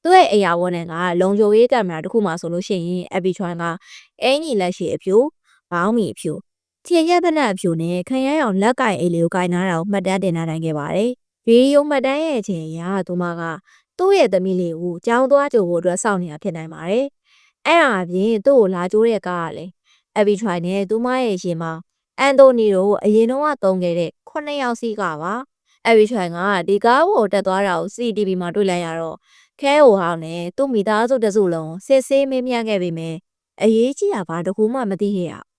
သူ့ရဲ့အရာဝန်းနဲ့ကလုံခြုံရေးကင်မရာတစ်ခုမှဆိုလို့ရှိရင်အဘီချွန်ကအင်ကြီးလက်ရှိအဖြူဘောင်းမီအဖြူထင်ရတဲ့နဲ့အဖြူနဲ့ခရမ်းရောင်လက်ကင်အိတ်လေးကိုကင်နာတာကိုမှတ်တမ်းတင်ထားနိုင်ခဲ့ပါတယ်။ဗီဒီယိုမှတ်တမ်းရဲ့အချိန်အရသူမကသူ့ရဲ့သမီးလေးကိုကြောင်းသွားကြိုဖို့အတွက်စောင့်နေတာဖြစ်နိုင်ပါတယ်။အဲ့ဒါအပြင်သူ့ကိုလာကြိုးတဲ့ကားကလည်းအဘီချွန်နဲ့သူမရဲ့ရှင်မအန်တိုနီတို့အရင်တော့တုံးခဲ့တဲ့9ယောက်စီးကပါအဘီချွန်ကဒီကားကိုတက်သွားတာကို CCTV မှာတွေ့လိုက်ရတော့ခဲဟိုဟောင်းနဲ့သူ့မိသားစုတစုလုံးစစ်ဆေးမေးမြန်းခဲ့ပေမဲ့အရေးကြီးတာဘာတခုမှမသိခဲ့ရ။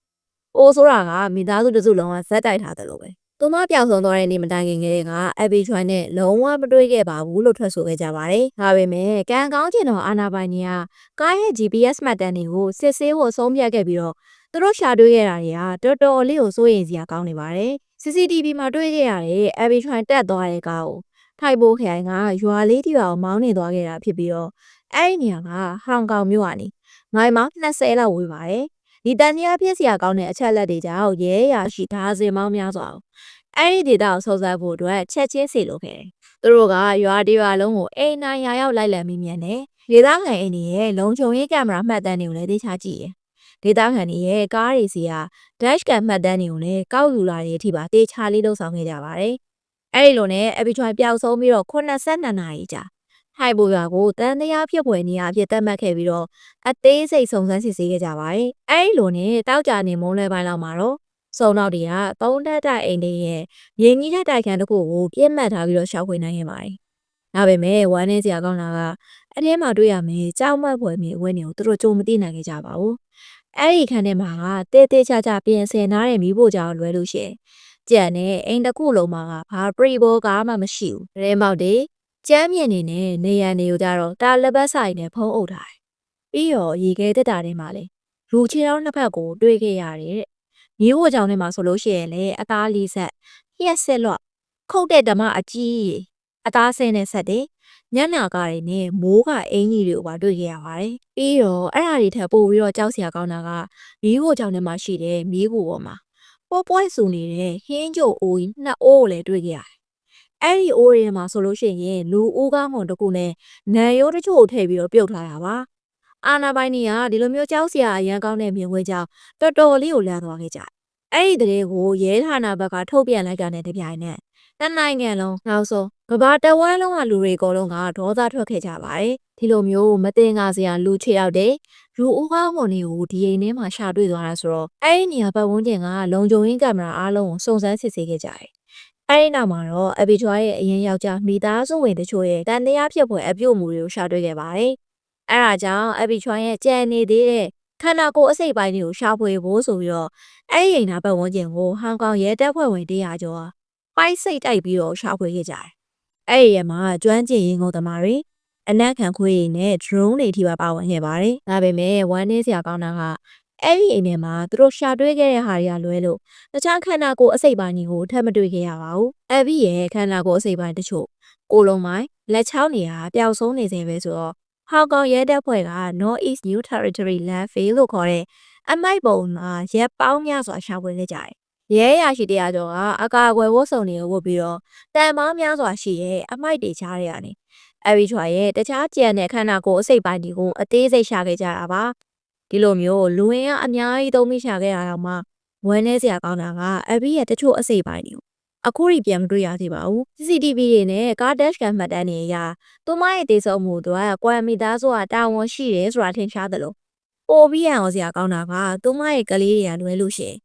အိုးဆိုတာကမိသားစုတစုလုံးကဇက်တိုက်ထားတယ်လို့ပဲ။သူမပျောက်ဆုံးသွားတဲ့နေ့မတိုင်ခင်ကလေးကအဘီချွိုင်နဲ့လုံးဝမတွေ့ခဲ့ပါဘူးလို့ထွက်ဆိုခဲ့ကြပါတယ်။ဒါပေမဲ့ကံကောင်းကျင်တော်အာနာပိုင်ကြီးကကားရဲ့ GPS မှတ်တမ်းတွေကိုစစ်ဆေးဖို့ဆုံးဖြတ်ခဲ့ပြီးတော့ သူတို့ရှာတွေ့ခဲ့တာတွေကတော်တော်လေးကိုစိုးရိမ်စရာကောင်းနေပါတယ် CCTV မှာတွေ့ခဲ့ရတဲ့ Abby Choi တက်သွားတဲ့ကားကိုထိုက်ပိုးခိုင်ကရွာလေးတစ်ရွာကိုမောင်းနေသွားခဲ့တာဖြစ်ပြီးတော့အဲ့ဒီနေရာကဟောင်ကောင်မြို့ကနေမိုင်မောင်း20လောက်ဝေးပါတယ်ဒီတန်ကြီးအဖြစ်စရာကောင်းတဲ့အချက်လက်တွေကြောင့်ရဲရရှိဒါဇင်မောင်းများစွာအဲ့ဒီဒေတာကိုစုံစမ်းဖို့အတွက်ချက်ချင်းစီလိုခဲ့တယ်သူတို့ကရွာတစ်ရွာလုံးကိုအိမ်နိုင်ရာရောက်လိုက်လံမိမြန်တယ်ဒေသခံအိမ်တွေရဲ့လုံခြုံရေးကင်မရာမှတ်တမ်းတွေကိုလည်းသိချကြည့်တယ်ဒေသခံတွေရဲ့ကားတွေစီက dash cam မှတ်တမ်းတွေကိုလည်းကောက်ယူလာတဲ့အထိပါတေချာလေးလှုပ်ဆောင်ခဲ့ကြပါတယ်အဲ့ဒီလိုနဲ့ Abby Choi ပျောက်ဆုံးပြီးတော့82နာရီကြာထိုင်ပေါ်ရွာကိုတန်တရားဖြစ်ပွယ်နေရအဖြစ်သတ်မှတ်ခဲ့ပြီးတော့အသေးစိတ်စုံစမ်းစစ်ဆေးခဲ့ကြပါတယ်အဲ့ဒီလိုနဲ့တောက်ကြနေမုံလဲပိုင်းလောက်မှာတော့စုံနောက်တွေကသုံးတက်တိုက်အိမ်တွေရဲ့ရင်းကြီးတဲ့တိုက်ခန်းတစ်ခုကိုပြစ်မှတ်ထားပြီးတော့ရှောက်ခွေနိုင်ခဲ့ပါတယ်ဒါပေမဲ့ဝမ်းနေစရာကောင်းတာကအထဲမှာတွေ့ရမယ်ကြောက်မက်ဖွယ်မြေအဝဲနေကိုသူတို့ကြုံမသိနိုင်ခဲ့ကြပါဘူးအဲ့ဒီခန်းထဲမှာကတေးသေးချာချာပြင်ဆင်ထားတဲ့မိဖို့ကြောင်လွယ်လို့ရှိရင်ကြံနဲ့အိမ်တစ်ခုလုံးမှာကဘာပရိဘောကားမှမရှိဘူး။ရဲမောက်တွေကျမ်းမြင့်နေနဲ့နေရန်တွေကိုကြတော့တာလက်ပတ်ဆိုင်နဲ့ဖုံးအုပ်ထားတယ်။ပြီးတော့ရေခဲတက်တာထဲမှာလေလူချေတော်နှစ်ဖက်ကိုတွေးခဲ့ရတယ်တဲ့။မိဖို့ကြောင်ထဲမှာဆိုလို့ရှိရင်လေအသားလေးဆက်လျှက်ဆက်လော့ခုတ်တဲ့ဓမ္မအကြီးအသားဆင်းတဲ့ဆက်တွေညနာကားတွေနဲ့မိုးကအင်ကြီးတွေကိုပါတွေ့ခဲ့ရပါတယ်။ပြီးတော့အဲ့ဒါတွေထပ်ပို့ပြီးတော့ကြောက်စရာကောင်းတာကမိဖို့ကြောင်ထဲမှာရှိတဲ့မိဖို့ပေါ်မှာပေါ်ပွဲဆူနေတဲ့ဟင်းကြိုအိုးကြီးနှစ်အိုးကိုလည်းတွေ့ခဲ့ရတယ်။အဲ့ဒီအိုးတွေမှာဆိုလို့ရှိရင်လူဦးကောင်းမွန်တစ်ခုနဲ့နံရိုးတချို့ထည့်ပြီးတော့ပြုတ်ထားတာပါ။အာနာပိုင်းကြီးကဒီလိုမျိုးကြောက်စရာအရန်ကောင်းတဲ့မြင်ကွင်းကြောင့်တော်တော်လေးကိုလန့်သွားခဲ့ကြ။အဲ့ဒီတဲ့ကိုရဲဌာနဘက်ကထုတ်ပြန်လိုက်တာနဲ့တပြိုင်နက်တနိုင်ငံလုံးနောက်ဆုံးကဘာတဝဲလုံးကလူတွေအကုန်လုံးကဒေါသထွက်ခဲ့ကြပါတယ်။ဒီလိုမျိုးမတင်ကားစရာလူချေရောက်တဲ့လူဦးကောင်းမွန်တွေကိုဒီအိမ်ထဲမှာရှာတွေ့သွားတာဆိုတော့အဲ့ဒီနေရာပတ်ဝန်းကျင်ကလုံခြုံရေးကင်မရာအားလုံးကိုစုံစမ်းစစ်ဆေးခဲ့ကြတယ်။အဲ့ဒီနောက်မှာတော့Abby Choiရဲ့အရင်ယောက်ျားမိသားစုဝင်တချို့ရဲ့တန်တရားဖြစ်ဖွယ်အပြုတ်မှုတွေကိုရှာတွေ့ခဲ့ပါတယ်။အဲ့ဒါကြောင့်Abby Choiရဲ့ကြံနေသေးတဲ့ခန္ဓာကိုယ်အစိတ်ပိုင်းတွေကိုရှာဖွေဖို့ဆိုပြီးတော့အဲ့ဒီအိမ်သားပတ်ဝန်းကျင်ကိုဟောင်ကောင်ရဲတပ်ဖွဲ့ဝင်100ကျော်ပိုက်စိတ်တိုက်ပြီးတော့ရှာဖွေခဲ့ကြတယ်။အဲ့ဒီရဲမှာကျွမ်းကျင်ရင်ကုန်သမားတွေအနက်ခံခွေးတွေနဲ့ drone တွေထိပါဝင်ခဲ့ပါတယ်။ဒါပေမဲ့ဝမ်းနည်းစရာကောင်းတာကအဲ့ဒီအိမ်ထဲမှာသူတို့ရှာတွေ့ခဲ့တဲ့ဟာတွေကလွဲလို့တခြားခန္ဓာကိုယ်အစိတ်ပိုင်းတွေကိုထပ်မတွေ့ခဲ့ရပါဘူး။ Abby ရဲ့ခန္ဓာကိုယ်အစိတ်ပိုင်းတချို့ကိုလုံးပိုင်းလက်ချောင်းတွေကပျောက်ဆုံးနေစေပဲဆိုတော့ဟောင်ကောင်ရဲတပ်ဖွဲ့က North East New Territory Landfill လို့ခေါ်တဲ့အမိုက်ပုံမှာရက်ပေါင်းများစွာရှာဖွေခဲ့ကြတယ်။ရဲရရှိတရားကျော်ကအကာအကွယ်ဝတ်စုံတွေကိုဝတ်ပြီးတော့တန်ပေါင်းများစွာရှိတဲ့အမိုက်တွေချားရနေAbby Choiရဲ့တခြားကြံတဲ့ခန္ဓာကိုယ်အစိတ်ပိုင်းတွေကိုအသေးစိတ်ရှာခဲ့ကြတာပါဒီလိုမျိုးလူဝင်ကအများကြီးသုံးပြီးရှာခဲ့ရတော့မှဝမ်းနေစရာကောင်းတာကAbbyရဲ့တချို့အစိတ်ပိုင်းတွေကိုအခုထိပြန်မတွေ့ရသေးပါဘူး CCTV တွေနဲ့ကား dash cam မှတ်တမ်းတွေအရသူမရဲ့တေဆုံးမှုအတွက်ကွမ်မီသားဆိုတာတာဝန်ရှိတယ်ဆိုတာထင်ရှားတယ်လို့ပိုပြီးရအောင်စရာကောင်းတာကသူမရဲ့ကလေးတွေကလွယ်လို့ရှိရင်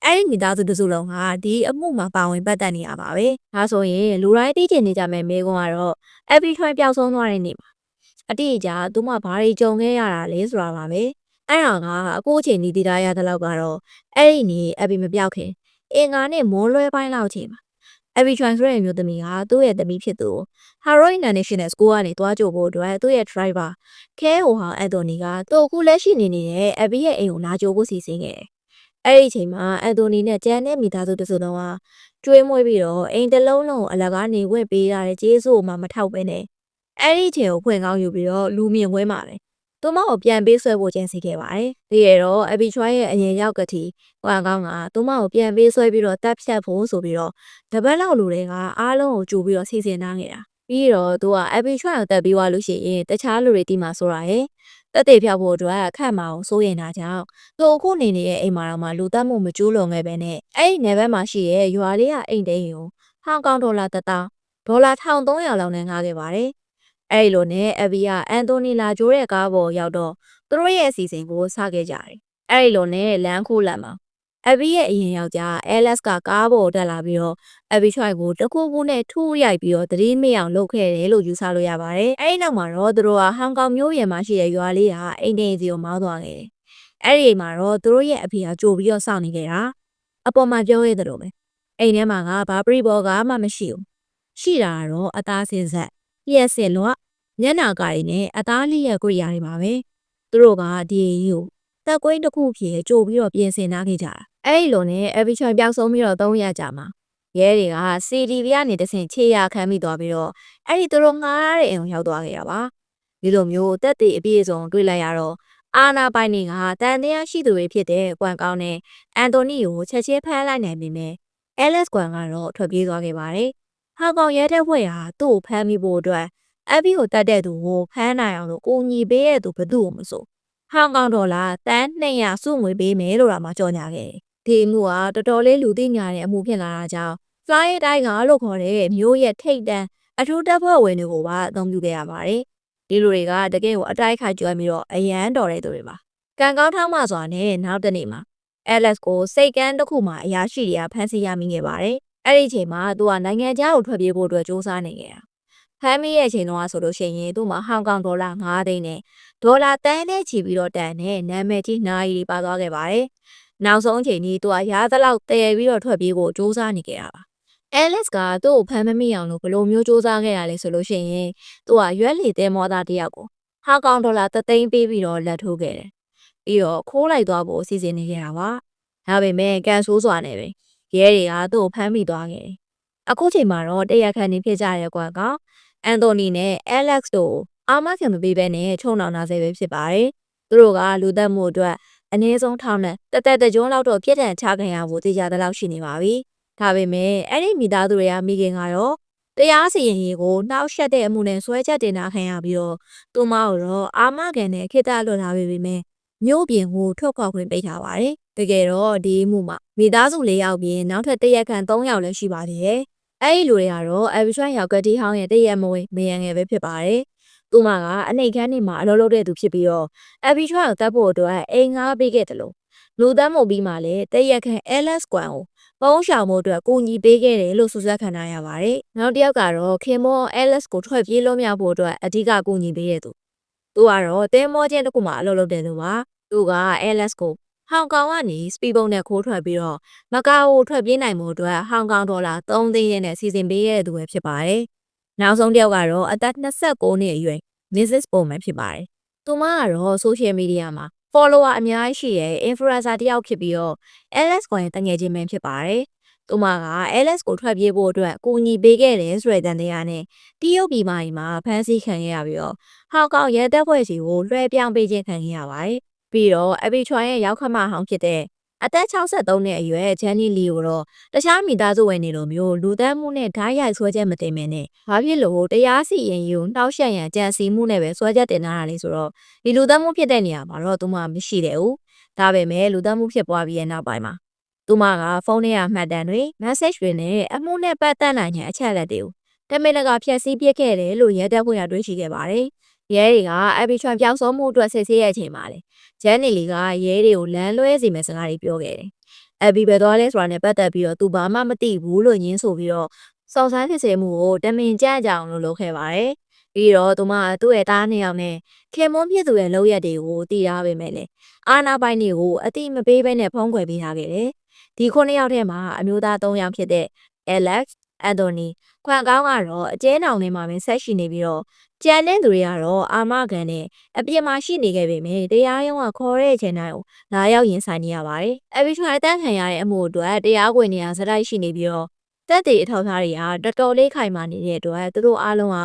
အဲ့ဒီမိသားစုတစုလုံးကဒီအမှုမှာပါဝင်ပတ်သက်နေရပါပဲ။ဒါဆိုရင်လူတိုင်းသိချင်နေကြမယ့်မေးခွန်းကတော့Abby Choiပျောက်ဆုံးသွားတဲ့နေ့မှာအတိအကျသူမဘာတွေကြုံခဲ့ရတာလဲဆိုတာပါပဲ။အဲ့ဒါကအခုအချိန်ဒီဒေတာရတဲ့လောက်ကတော့အဲ့ဒီနေ့Abbyမပျောက်ခင်အင်္ဂါနဲ့မိုးလွဲပိုင်းလောက်ချိန်မှာAbby Choiဆိုတဲ့မျိုးသမီးကသူ့ရဲ့သမီးဖြစ်သူ Harrow International School ကနေတွားကြိုဖို့အတွက်သူ့ရဲ့ driver ခဲဟိုဟောင်းအန်တိုနီကသူ့အခုလက်ရှိနေတဲ့ Abby ရဲ့အိမ်ကိုလာကြိုဖို့စီစဉ်ခဲ့တယ်။အဲ့ဒီအချိန်မှာအန်တိုနီနဲ့ကျန်တဲ့မိသားစုတစုလုံးကကျွေးမွေးပြီးတော့အိမ်တစ်လုံးလုံးကိုအလကားနေဝင်ပေးရတဲ့ကျေးဇူးကိုမှမထောက်ပဲနဲ့အဲ့ဒီချိန်ကိုဖွင့်ကောင်းယူပြီးတော့လူမြင်ကွင်းမှာပဲသူမကိုပြန်ပေးဆွဲဖို့ကြံစီခဲ့ပါတယ်။ဒီရတော့Abby Choiရဲ့အရင်ရောက်ကတိကွမ်ကောင်းကသူမကိုပြန်ပေးဆွဲပြီးတော့တပ်ဖြတ်ဖို့ဆိုပြီးတော့တပတ်လောက်လူတွေကအားလုံးကိုကြိုပြီးတော့စီစဉ်ထားနေတာ။ပြီးတော့သူကAbby Choiကိုတက်ပြီးသွားလို့ရှိရင်တခြားလူတွေတီးမှဆိုတာရဲ့တက်တေဖြောက်ဖို့အတွက်အခက်မအောင်စိုးရင်တာကြောင့်သူအခုနေနေတဲ့အိမ်မှာတော့မှလူတက်မှုမကျူးလွန်ခဲ့ပဲနဲ့အဲ့ဒီနယ်ဘက်မှာရှိရဲ့ရွာလေးကအိမ်တိန်ကိုဟောင်ကောင်ဒေါ်လာ1000ဒေါ်လာ1300လောက်နဲ့ငှားခဲ့ပါတယ်။အဲ့လိုနဲ့Abbyကအန်တိုနီလာဂျိုးရဲ့ကားပေါ်ရောက်တော့သူတို့ရဲ့အစီအစဉ်ကိုစခဲ့ကြတယ်။အဲ့လိုနဲ့လမ်းခိုးလမ်းမှာAbbyရဲ့အရင်ယောက်ျား Alex ကကားပေါ်တက်လာပြီးတော့Abby Choiကိုတခုခုနဲ့ထိုးရိုက်ပြီးတော့သတိမေ့အောင်လုပ်ခဲ့တယ်လို့ယူဆလို့ရပါတယ်။အဲဒီနောက်မှာတော့သူတို့ကဟောင်ကောင်မြို့ပြင်မှာရှိတဲ့ရွာလေးကအိမ်တိန်စီကိုမောင်းသွားခဲ့တယ်။အဲဒီအိမ်မှာတော့သူတို့ရဲ့အဖေကကြိုပြီးတော့စောင့်နေခဲ့တာ။အပေါ်မှာပြောခဲ့သလိုပဲ။အိမ်ထဲမှာကဘာပရိဘောကမှမရှိဘူး။ရှိတာကတော့အသားစင်ဆက်လျှက်စင်လွတ်ညနာကားတွေနဲ့အသားလေးရဲ့ကြွေရာတွေပါပဲ။သူတို့ကဒီအိမ်ကို တက်ကွင်းတစ်ခုဖြစ်ကြိုပြီးတော့ပြင်ဆင်ထားခဲ့ကြတာအဲ့ဒီလိုနဲ့ Abby Choi ပျောက်ဆုံးပြီးတော့3ရက်ကြာမှာရဲတွေက CDB ကနေတဆင့်ခြေရခံမိသွားပြီးတော့အဲ့ဒီသူတို့ငှားရတဲ့အိမ်ကိုရောက်သွားခဲ့တာပါဒီလိုမျိုးတက်တည်အပြည့်အစုံတွေ့လိုက်ရတော့အာနာပိုင်တွေကတန်တရားရှိသူတွေဖြစ်တဲ့ကွမ်ကောင်းနဲ့အန်တိုနီကိုချက်ချင်းဖမ်းလိုက်နိုင်ပြီမဲ့အဲလက်စ်ကွမ်ကတော့ထွက်ပြေးသွားခဲ့ပါတယ်ဟောင်ကောင်ရဲတပ်ဖွဲ့ဟာသူ့ကိုဖမ်းမိဖို့အတွက်အဘီကိုတတ်တဲ့သူကိုဖမ်းနိုင်အောင်လို့ကိုညီပေးတဲ့သူဘသူ့ကိုမဆိုဟောင်ကောင်ဒေါ်လာတန်း200စုငွေပေးမယ်လို့တော့မှကြော်ညာခဲ့တယ်ဒီအမှုကတော်တော်လေးလူသိညာတဲ့အမှုဖြစ်လာတာကြောင့် Fly တိုင်းကလို့ခေါ်တဲ့မျိုးရဲ့ထိတ်တန်းအထူးတပ်ဖွဲ့ဝင်တွေကိုပါအသုံးပြုခဲ့ရပါတယ်ဒီလူတွေကတကယ်ကိုအတိုက်ခိုက်ကြွပြီးတော့အရန်တော်တဲ့သူတွေပါကံကောင်းထောင်းမှစွာနဲ့နောက်တနေ့မှာ Alex ကိုစိတ်ကန်းတစ်ခုမှအရာရှိတွေကဖမ်းဆီးရမိခဲ့ပါတယ်အဲ့ဒီအချိန်မှာသူကနိုင်ငံခြားကိုထွက်ပြေးဖို့အတွက်စူးစမ်းနေခဲ့တာဖမ်းမိရဲ့အချိန်တော့ဆိုလို့ရှိရင်သူ့မှာဟောင်ကောင်ဒေါ်လာ9သိန်းနဲ့ဒေါ်လာတန်းနဲ့ချီပြီးတော့တန်နဲ့နာမည်ကြီးနာရီပါသွားခဲ့ပါတယ်နောက်ဆုံးအချိန်ကြီးသူကရားသလောက်တည်ပြီးတော့ထွက်ပြေးဖို့စူးစမ်းနေခဲ့တာပါAlex ကသူ့ကိုဖမ်းမမိအောင်လို့ဘယ်လိုမျိုးစူးစမ်းခဲ့ရလဲဆိုလို့ရှိရင်သူကရွက်လီတဲမောသားတယောက်ကိုဟောင်ကောင်ဒေါ်လာ3သိန်းပေးပြီးတော့လက်ထိုးခဲ့တယ်ပြီးတော့ခိုးလိုက်သွားဖို့အစီအစဉ်နေခဲ့တာပါဒါပေမဲ့ကန်ဆိုးစွာနဲ့ပဲရဲတွေကသူ့ကိုဖမ်းမိသွားခဲ့တယ်အခုချိန်မှာတော့တရားခံနေဖြစ်ကြတဲ့ကွာကအန်တိုနီနဲ့ Alex တို့အာမခံမပေးဘဲနဲ့ချုံနှောင်လာစေပဲဖြစ်ပါတယ်သူတို့ကလူသက်မှုအတွက်အနည်းဆုံးထောင်နဲ့တကြွန်းလောက်တော့ပြစ်ဒဏ်ချခံရဖို့တရားသလောက်ရှိနေပါပြီဒါပေမဲ့အဲ့ဒီမိသားစုတွေကမိခင်ကတော့တရားစီရင်ရေးကိုနှောက်ယှက်တဲ့အမှုနဲ့ဆွဲချက်တင်တာခံရပြီးတော့သူမတို့အာမခံနဲ့ခေတ္တလွတ်ထားပေမဲ့မြို့ပြင်ကိုထုတ်ခေါက်ခွင့်ပေးထားပါတယ်တကယ်တော့ဒီမှုမှာမိသားစု4ယောက်ပြင်နောက်ထပ်တရားခံ3ယောက်လည်းရှိပါသေးတယ်အဲ့ဒီလူတွေကတော့အဘီရွှန်ရောက်ကတိဟောင်းရဲ့တရက်မွေးမယံငယ်ပဲဖြစ်ပါတယ်သူမကအနှိတ်ခမ်းနေမှာအလုပ်လုပ်တဲ့သူဖြစ်ပြီးတော့အဘီရွှန်ကိုတတ်ဖို့အတွက်အိမ်ငှားပေးခဲ့တယ်လို့လူသားမှုပြီးမှလည်းတရက်ခံ Alex ကွမ်ကိုပုံးရှောင်မှုအတွက်ကိုညီပေးခဲ့တယ်လို့ဆိုဆက်ခံရပါတယ်။နောက်တစ်ယောက်ကတော့ခင်မော Alex ကိုထွက်ပြေးလို့မရဖို့အတွက်အဓိကကိုညီပေးတဲ့သူ။သူကတော့တင်းမောချင်းတစ်ခုမှအလုပ်လုပ်တဲ့သူပါ။သူက Alex ကိုဟောင်ကောင်ကနေစပီဘုံနဲ့ခိုးထွက်ပြီးတော့မကာအိုထွက်ပြေးနိုင်မှုအတွက်ဟောင်ကောင်ဒေါ်လာ3သိန်းနဲ့စီစဉ်ပေးခဲ့တဲ့သူပဲဖြစ်ပါတယ်။နောက်ဆုံးတစ်ယောက်ကတော့အသက်29နှစ်အရွယ် Mrs. Bowman ဖြစ်ပါတယ်။သူမကတော့ social media မှာ follower အများကြီးရှိတဲ့ influencer တယောက်ဖြစ်ပြီးတော့ Alex ကိုတငယ်ချင်းပဲဖြစ်ပါတယ်။သူမက Alex ကိုထွက်ပြေးဖို့အတွက်ကိုညီပေးခဲ့တယ်ဆိုတဲ့တန်တရားနဲ့တရုတ်ပြည်မှာဖမ်းဆီးခံရပြီးတော့ဟောင်ကောင်ရဲတပ်ဖွဲ့စီကိုလွှဲပြောင်းပေးခြင်းခံရပါတယ်။ပြီးတော့အဘီချွန်ရဲ့ရောက်ခမဟောင်းဖြစ်တဲ့အသက်63နှစ်အရွယ်ဂျန်နီလီကိုတော့တခြားမိသားစုဝင်တွေလိုမျိုးလူသတ်မှုနဲ့ဓာတ်ရိုက်ဆွဲချက်မတင်မနဲ့ဘာဖြစ်လို့တရားစီရင်ရေးကိုနှောက်ယှက်ရန်ကြံစည်မှုနဲ့ပဲဆွဲချက်တင်ထားတာလေဆိုတော့ဒီလူသတ်မှုဖြစ်တဲ့နေရာမှာတော့သူမှမရှိတယ်ဦးဒါပေမဲ့လူသတ်မှုဖြစ်ပွားပြီးတဲ့နောက်ပိုင်းမှာသူမကဖုန်းထဲကမှတ်တမ်းတွေ message တွေနဲ့အမှုနဲ့ပတ်သက်နိုင်တဲ့အချက်အလက်တွေကိုတမင်တကာဖျက်ဆီးပစ်ခဲ့တယ်လို့ရဲတပ်ဖွဲ့ကတွေးရှိခဲ့ပါတယ်ရဲတွေကအဘီချွန်ပြောင်းဆုံးမှုအတွက်စစ်ဆေးရတဲ့အချိန်မှာလေဂျန်နီလီကရဲတွေကိုလမ်းလွဲစီမဲ့စကားတွေပြောခဲ့တယ်။အဘီပဲသွားလဲဆိုတာနဲ့ပတ်သက်ပြီးတော့သူဘာမှမသိဘူးလို့ညင်းဆိုပြီးတော့စောင့်ဆန်းဖြစ်စေမှုကိုတမင်ကြံ့ကြအောင်လုပ်ခဲ့ပါတယ်။ပြီးတော့သူမသူ့ရဲ့သား2ယောက်နဲ့ခင်မွန်းဖြစ်သူရဲ့လုပ်ရက်တွေကိုတည်ထားပေမဲ့လေအာနာပိုင်တွေကိုအတိမပေးဘဲနဲ့ဖုံးကွယ်ပေးထားခဲ့တယ်။ဒီ9ယောက်ထဲမှာအမျိုးသား3ယောက်ဖြစ်တဲ့ Alex, Anthony, ခွန်ကောင်းကတော့အကျဉ်းထောင်ထဲမှာပဲဆက်ရှိနေပြီးတော့ကျန်တဲ့သူတွေကတော့အာမခံနဲ့အပြစ်မရှိနေခဲ့ပေမဲ့တရားရုံးကခေါ်တဲ့အချိန်တိုင်းကိုလာရောက်ရင်ဆိုင်နေရပါတယ်။အဘီချွန်အတန်းခံရတဲ့အမှုအတွက်တရားခွင်နေရာစတိုက်ရှိနေပြီးတော့တက်တဲ့အထောက်အထားတွေဟာတော်တော်လေးခိုင်မာနေတဲ့အတွက်သူတို့အားလုံးဟ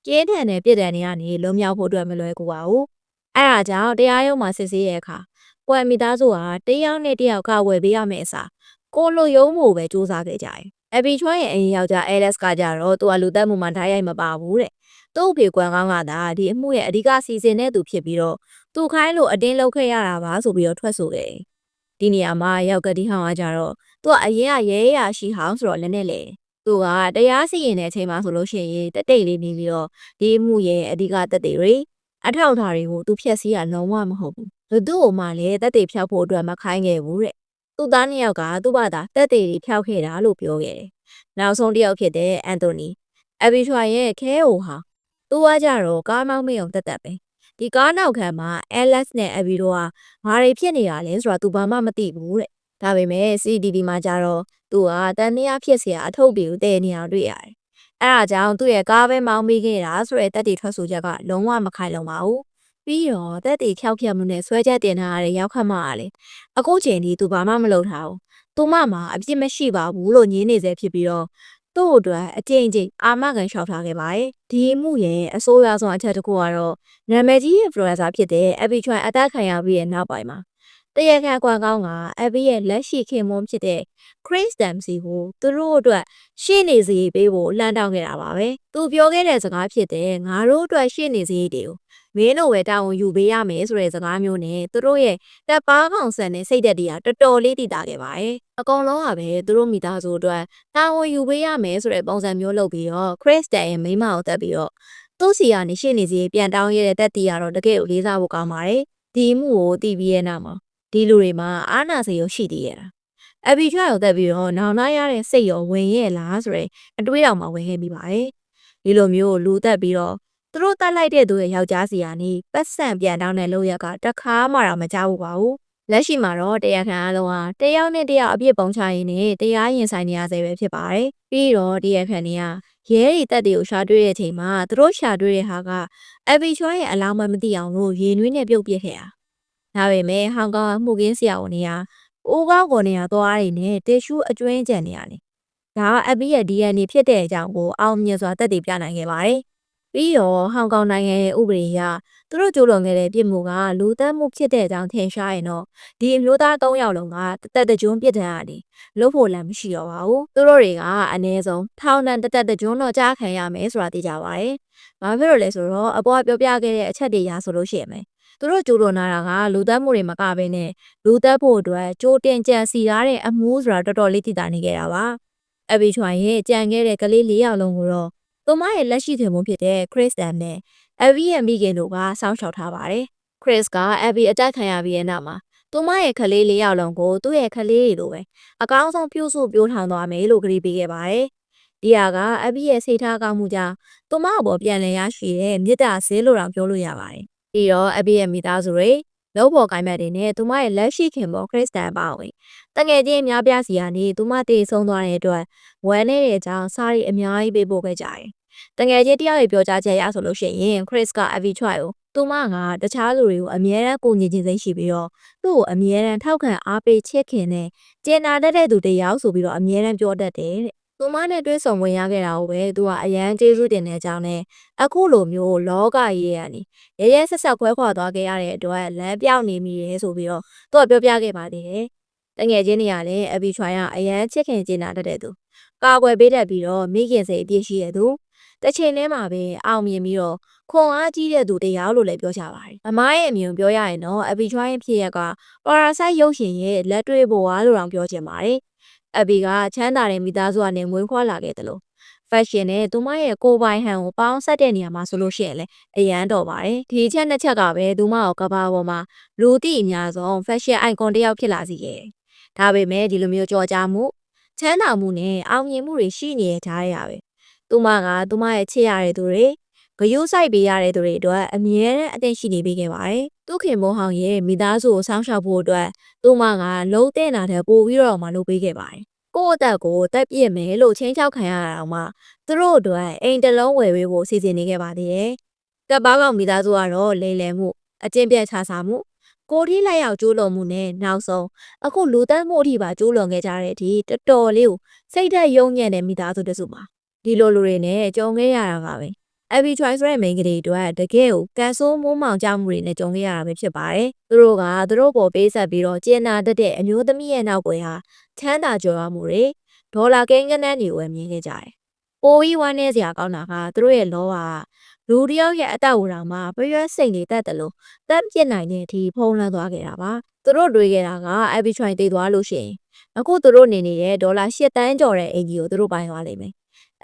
ာကျင်းထန်တဲ့ပြည်တယ်တွေကနေလွန်မြောက်ဖို့အတွက်မလွယ်ကူပါဘူး။အဲဒါကြောင့်တရားရုံးမှာစစ်ဆေးရတဲ့အခါကွယ်မိသားစုဟာတယောက်နဲ့တယောက်ကဝယ်ပေးရမယ့်အစားကိုလိုရုံးမှုပဲစူးစမ်းခဲ့ကြတယ်။အဘီချွန်ရဲ့အရင်ယောက်ျား Alex ကကြတော့သူကလူသက်မှုမှဓာတ်ရိုက်မပါဘူးတဲ့။သူ့အဖေကွမ်ကောင်းကသာဒီအမှုရဲ့အဓိကစီစဉ်တဲ့သူဖြစ်ပြီးတော့သူခိုင်းလို့အတင်းလုပ်ခဲ့ရတာပါဆိုပြီးတော့ထွက်ဆိုခဲ့တယ်။ဒီနေရာမှာရောက်ကတိဟောင်းကကြတော့သူကအရင်ကရဲရရှိဟောင်းဆိုတော့လည်းနဲ့လေသူကတရားစီရင်တဲ့အချိန်မှာဆိုလို့ရှိရင်တတိတ်လေးနေပြီးတော့ဒီအမှုရဲ့အဓိကတက်တွေအထောက်အထားတွေကိုသူဖျက်ဆီးရလုံးဝမဟုတ်ဘူး။သူ့ကိုမှလည်းတက်တွေဖျောက်ဖို့အတွက်မခိုင်းခဲ့ဘူးတဲ့။သူ့သား2ယောက်ကသူ့ဘာသာတက်တွေဖျောက်ခဲ့တာလို့ပြောခဲ့တယ်။နောက်ဆုံးတစ်ယောက်ဖြစ်တဲ့အန်တိုနီအဘီချွာရဲ့ခဲဟိုဟာသူကကြတော့ကားမောင်းမေးအောင်တက်ပဲဒီကားနောက်ခံမှာ Alex နဲ့အဘီတို့ကဘာတွေဖြစ်နေတာလဲဆိုတာသူဘာမှမသိဘူးတဲ့ဒါပေမဲ့ CCTV မှာကြတော့သူကတန်တရားဖြစ်เสียအထုပ်တွေကိုတည်နေအောင်တွေ့ရတယ်အဲဒါကြောင့်သူ့ရဲ့ကားပဲမောင်းမိခဲ့တာဆိုတဲ့တက်တီထွက်ဆိုချက်ကလုံးဝမခိုင်လုံပါဘူး ပြီးတော့တက်တီဖြောက်ဖြက်မှုနဲ့ဆွဲချက်တင်ထားရတဲ့ရောက်ခတ်မကလေအခုချိန်ဒီသူဘာမှမလုပ်ထားဘူးသူမမှာအပြစ်မရှိပါဘူးလို့ညင်းနေစေဖြစ်ပြီးတော့သူ့အတွက်အကျဉ်းချင်းအာမခံလျှောက်ထားခဲ့ပါတယ်ဒီအမှုရဲ့အဆိုးရွားဆုံးအချက်တစ်ခုကတော့နာမည်ကြီးရဲ့ influencer ဖြစ်တဲ့ Abby Choi အသက်ခံရပြီးရဲ့နောက်ပိုင်းမှာတရားခံကွာကောင်းက Abby ရဲ့လက်ရှိခင်မွန်းဖြစ်တဲ့ Chris Dempsey ကိုသူတို့အတွက်ရှေ့နေစီပေးဖို့လှမ်းတောင်းခဲ့တာပါပဲသူပြောခဲ့တဲ့စကားဖြစ်တဲ့ငါတို့အတွက်ရှေ့နေစီတွေကိုမင်းတို့ပဲတာဝန်ယူပေးရမယ်ဆိုတဲ့စကားမျိုးနဲ့သူတို့ရဲ့တပ်ပါကောင်ဆန်တဲ့စိတ်သက်တွေကတော်တော်လေးတည်တာခဲ့ပါတယ်အကောင်လုံးကပဲသူတို့မိသားစုအတွက်တာဝန်ယူပေးရမယ်ဆိုတဲ့ပုံစံမျိုးလုပ်ပြီးတော့ Chris တန်ရဲ့မိန်းမကိုတက်ပြီးတော့သူ့စီကနေရှေ့နေစီပြန်တောင်းရတဲ့တက်တီကတော့တကယ်ကိုလေးစားဖို့ကောင်းပါတယ်ဒီမှုကိုတည်ပြီးရဲ့နောက်မှာဒီလူတွေမှာအာနာစေရောရှိသေးရတာအဘီချွတ်ကိုတက်ပြီးတော့နောင်နာရတဲ့စိတ်ရောဝင်ရဲ့လားဆိုတဲ့အတွေးတော်မှဝင်ခဲ့ပြီးပါတယ်ဒီလိုမျိုးလူတက်ပြီးတော့သူတို့တက်လိုက်တဲ့သူရဲ့ယောက်ျားစီကနေပတ်စံပြန်တောင်းတဲ့လုပ်ရက်ကတခါမှတော့မကြောက်ဘူးပါဘူးလက်ရှိမှာတော့တရားခံအလုံးဟာတယောက်နဲ့တယောက်အပြစ်ပုံချရင်းနဲ့တရားရင်ဆိုင်နေရဆဲပဲဖြစ်ပါတယ်ပြီးတော့တရားခံတွေကရဲတွေတက်တွေကိုရှာတွေ့တဲ့အချိန်မှာသူတို့ရှာတွေ့တဲ့ဟာကအဘီချွတ်ရဲ့အလောင်းမသိအောင်လို့ရေနွေးနဲ့ပြုတ်ပစ်ခဲ့တာဒါပေမဲ့ဟောင်ကောင်မှုကင်းဆရာဝန်တွေကအိုးကောက်ကိုနေရသွားရည်နဲ့တေရှူအကျွင်းကြံနေရတယ်ဒါကအဘီရဲ့ DNA ဖြစ်တဲ့အကြောင်းကိုအောင်မြင်စွာတက်တည်ပြနိုင်ခဲ့ပါတယ်ပြီးတော့ဟောင်ကောင်နိုင်ငံရဲ့ဥပဒေအရသူတို့ကျူးလွန်ခဲ့တဲ့ပြစ်မှုကလူသတ်မှုဖြစ်တဲ့အကြောင်းထင်ရှားရင်တော့ဒီအမျိုးသား၃ယောက်လုံးကတက်တကြွပြစ်ဒဏ်ရတယ်လို့ဖို့လည်းမရှိတော့ပါဘူးသူတို့တွေကအနည်းဆုံးထောင်ဒဏ်တက်တကြွတော့ကြားခံရမယ်ဆိုတာသိကြပါတယ်ဘာဖြစ်လို့လဲဆိုတော့အပေါ်ပြောပြခဲ့တဲ့အချက်တွေရာဆိုလို့ရှိရင်မယ်သူတို့ကျူးလွန်တာကလူသတ်မှုတွေမကဘဲနဲ့လူသတ်ဖို့အတွက်ကြိုးတင်ကြံစီထားတဲ့အမှုဆိုတာတော်တော်လေးသိတာနေခဲ့တာပါအဘီချွိုင်ရဲ့ကြံခဲ့တဲ့ကလေး၄ယောက်လုံးကိုတော့သူမရဲ့လက်ရှိထွေမှုဖြစ်တဲ့ Chris Dam နဲ့ Abby ရဲ့မိခင်တို့ကစောင့်ရှောက်ထားပါတယ်။ Chris က Abby အတက်ခံရပြီးတဲ့နောက်မှာသူမရဲ့ကလေး၄ယောက်လုံးကိုသူ့ရဲ့ကလေးတွေလိုပဲအကောင်းဆုံးပြုစုပြောထောင်သွားမယ်လို့ကတိပေးခဲ့ပါတယ်။ဒီဟာက Abby ရဲ့စိတ်ထားကောင်းမှုကြောင့်သူမအပေါ်ပြန်လည်ရရှိတဲ့မေတ္တာဆေးလို့တောင်ပြောလို့ရပါတယ်။ပြီးတော့ Abby ရဲ့မိသားစုတွေလုံးပေါ်ကိုင်းမက်တွေနဲ့သူမရဲ့လက်ရှိခင်ပေါ် Chris Dam ပါဝင်တငယ်ချင်းများပြားစီကနေသူမတည်ဆုံးသွားတဲ့အတွက်ဝမ်းနေတဲ့အကြောင်းစာရီအများကြီးပေးပို့ခဲ့ကြတယ်။တငယ်ချင်းတယောက်ရဲ့ပြောကြားချက်ရဆိုလို့ရှိရင် Chris က Abby Choi ကိုသူမကတခြားလူတွေကိုအမြဲတမ်းကိုညီချင်းစိတ်ရှိပြီးတော့သူ့ကိုအမြဲတမ်းထောက်ခံအားပေးချစ်ခင်နဲ့ကျင်နာတတ်တဲ့သူတယောက်ဆိုပြီးတော့အမြဲတမ်းပြောတတ်တယ်တဲ့။သူမနဲ့တွေ့ဆုံဝင်ရခဲ့တာကိုပဲသူကအရန်ကျေးဇူးတင်တဲ့အကြောင်းနဲ့အခုလိုမျိုးလောကကြီးရဲ့ကနေရဲဆက်ဆက်ခွဲခွာသွားခဲ့ရတဲ့အတွက်လမ်းပြောင်းနေမိတယ်ဆိုပြီးတော့သူကပြောပြခဲ့ပါသေးတယ်။တငယ်ချင်းတွေကလည်း Abby Choi ကအရန်ချစ်ခင်ကျင်နာတတ်တဲ့သူကာကွယ်ပေးတတ်ပြီးတော့မိခင်စိတ်အပြည့်ရှိတဲ့သူတစ်ချိန်တည်းမှာပဲအောင်မြင်ပြီးတော့ခွန်အားကြီးတဲ့သူတရားလို့လည်းပြောကြပါတယ်။အမားရဲ့အမြင်ပြောရရင်တော့ Abby Choi ရဲ့ဖြစ်ရက်က Parasite ရုပ်ရှင်ရဲ့လက်တွေ့ဘဝလို့တောင်ပြောချင်ပါတယ်။ Abby ကချမ်းသာတဲ့မိသားစုကနေမွေးဖွားလာခဲ့တယ်လို့ fashion နဲ့သူမရဲ့ကိုယ်ပိုင်ဟန်ကိုပေါင်းဆက်တဲ့နေရာမှာဆိုလို့ရှိရင်လည်းအရန်တော်ပါတယ်။ဒီအချက်နှစ်ချက်ကပဲသူမကိုကဘာပေါ်မှာလူသိအများဆုံး fashion icon တစ်ယောက်ဖြစ်လာစေခဲ့တယ်။ဒါပေမဲ့ဒီလိုမျိုးကြော်ကြားမှုချမ်းသာမှုနဲ့အောင်မြင်မှုတွေရှိနေတဲ့ကြားရပဲ။သူမကသူမရဲ့ချစ်ရတဲ့သူတွေဂယုစိုက်ပေးရတဲ့သူတွေအတွက်အမြဲတမ်းအသင့်ရှိနေပေးခဲ့ပါတယ်။သူခင်မိုးဟောင်ရဲ့မိသားစုကိုစောင့်ရှောက်ဖို့အတွက်သူမကလုံးတဲ့နာတဲ့ပို့ပြီးတော့မှလုပ်ပေးခဲ့ပါတယ်။ကိုယ့်အသက်ကိုတက်ပြစ်မယ်လို့ချင်းချောက်ခံရတာတော့မှသူတို့အတွက်အိမ်တလုံးဝယ်ပေးဖို့စီစဉ်နေခဲ့ပါသေးတယ်။တပ်ပါကောင်မိသားစုကတော့လိမ်လည်မှုအကျင့်ပြတ်ချစားမှုကိုထိလိုက်ရောက်ကျိုးလွန်မှုနဲ့နောက်ဆုံးအခုလူတန်းမှုအထိပါကျိုးလွန်ခဲ့ကြတဲ့အထိတော်တော်လေးကိုစိတ်ဓာတ်ယုံညံ့တဲ့မိသားစုတစုပါဒီလိုလူတွေနဲ့ကြုံခဲ့ရတာကပဲAbby Choi ဆိုတဲ့မိန်းကလေးတို့တကယ်ကိုကန်ဆိုးမိုးမောင်ကြမှုတွေနဲ့ကြုံခဲ့ရတာပဲဖြစ်ပါတယ်သူတို့ပေါ်ပေးဆက်ပြီးတော့ကျင်နာတတ်တဲ့အမျိုးသမီးရဲ့နောက်ွယ်ဟာချမ်းသာကြွယ်ဝမှုတွေဒေါ်လာကိန်းကနန်းတွေကိုမြင်ခဲ့ကြတယ်ပိုပြီးဝမ်းနည်းစရာကောင်းတာကသူတို့ရဲ့လောကလူတယောက်ရဲ့အသက်ဝူတော်မှာပရွက်စိတ်တွေတက်တယ်လို့တက်ပြစ်နိုင်တဲ့အထိဖုံးလွှမ်းသွားခဲ့တာပါသူတို့တွေးခဲ့တာက Abby Choi တည်သွားလို့ရှိရင်အခုသူတို့နေနေတဲ့ဒေါ်လာ8 တန်းကျော်တဲ့အင်ဂျီကိုသူတို့ပိုင်သွားလိမ့်မယ်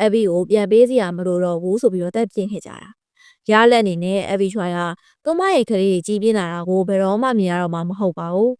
Abby ကိုပြန်ပေးစရာမလိုတော့ဘူးဆိုပြီးတော့တက်ပြင်းခဲ့ကြတာရလက်အနေနဲ့ Abby Choi ကသူမရဲ့ကလေးကြီးပြင်းလာတာကိုဘယ်တော့မှမြင်ရတော့မှမဟုတ်ပါဘူး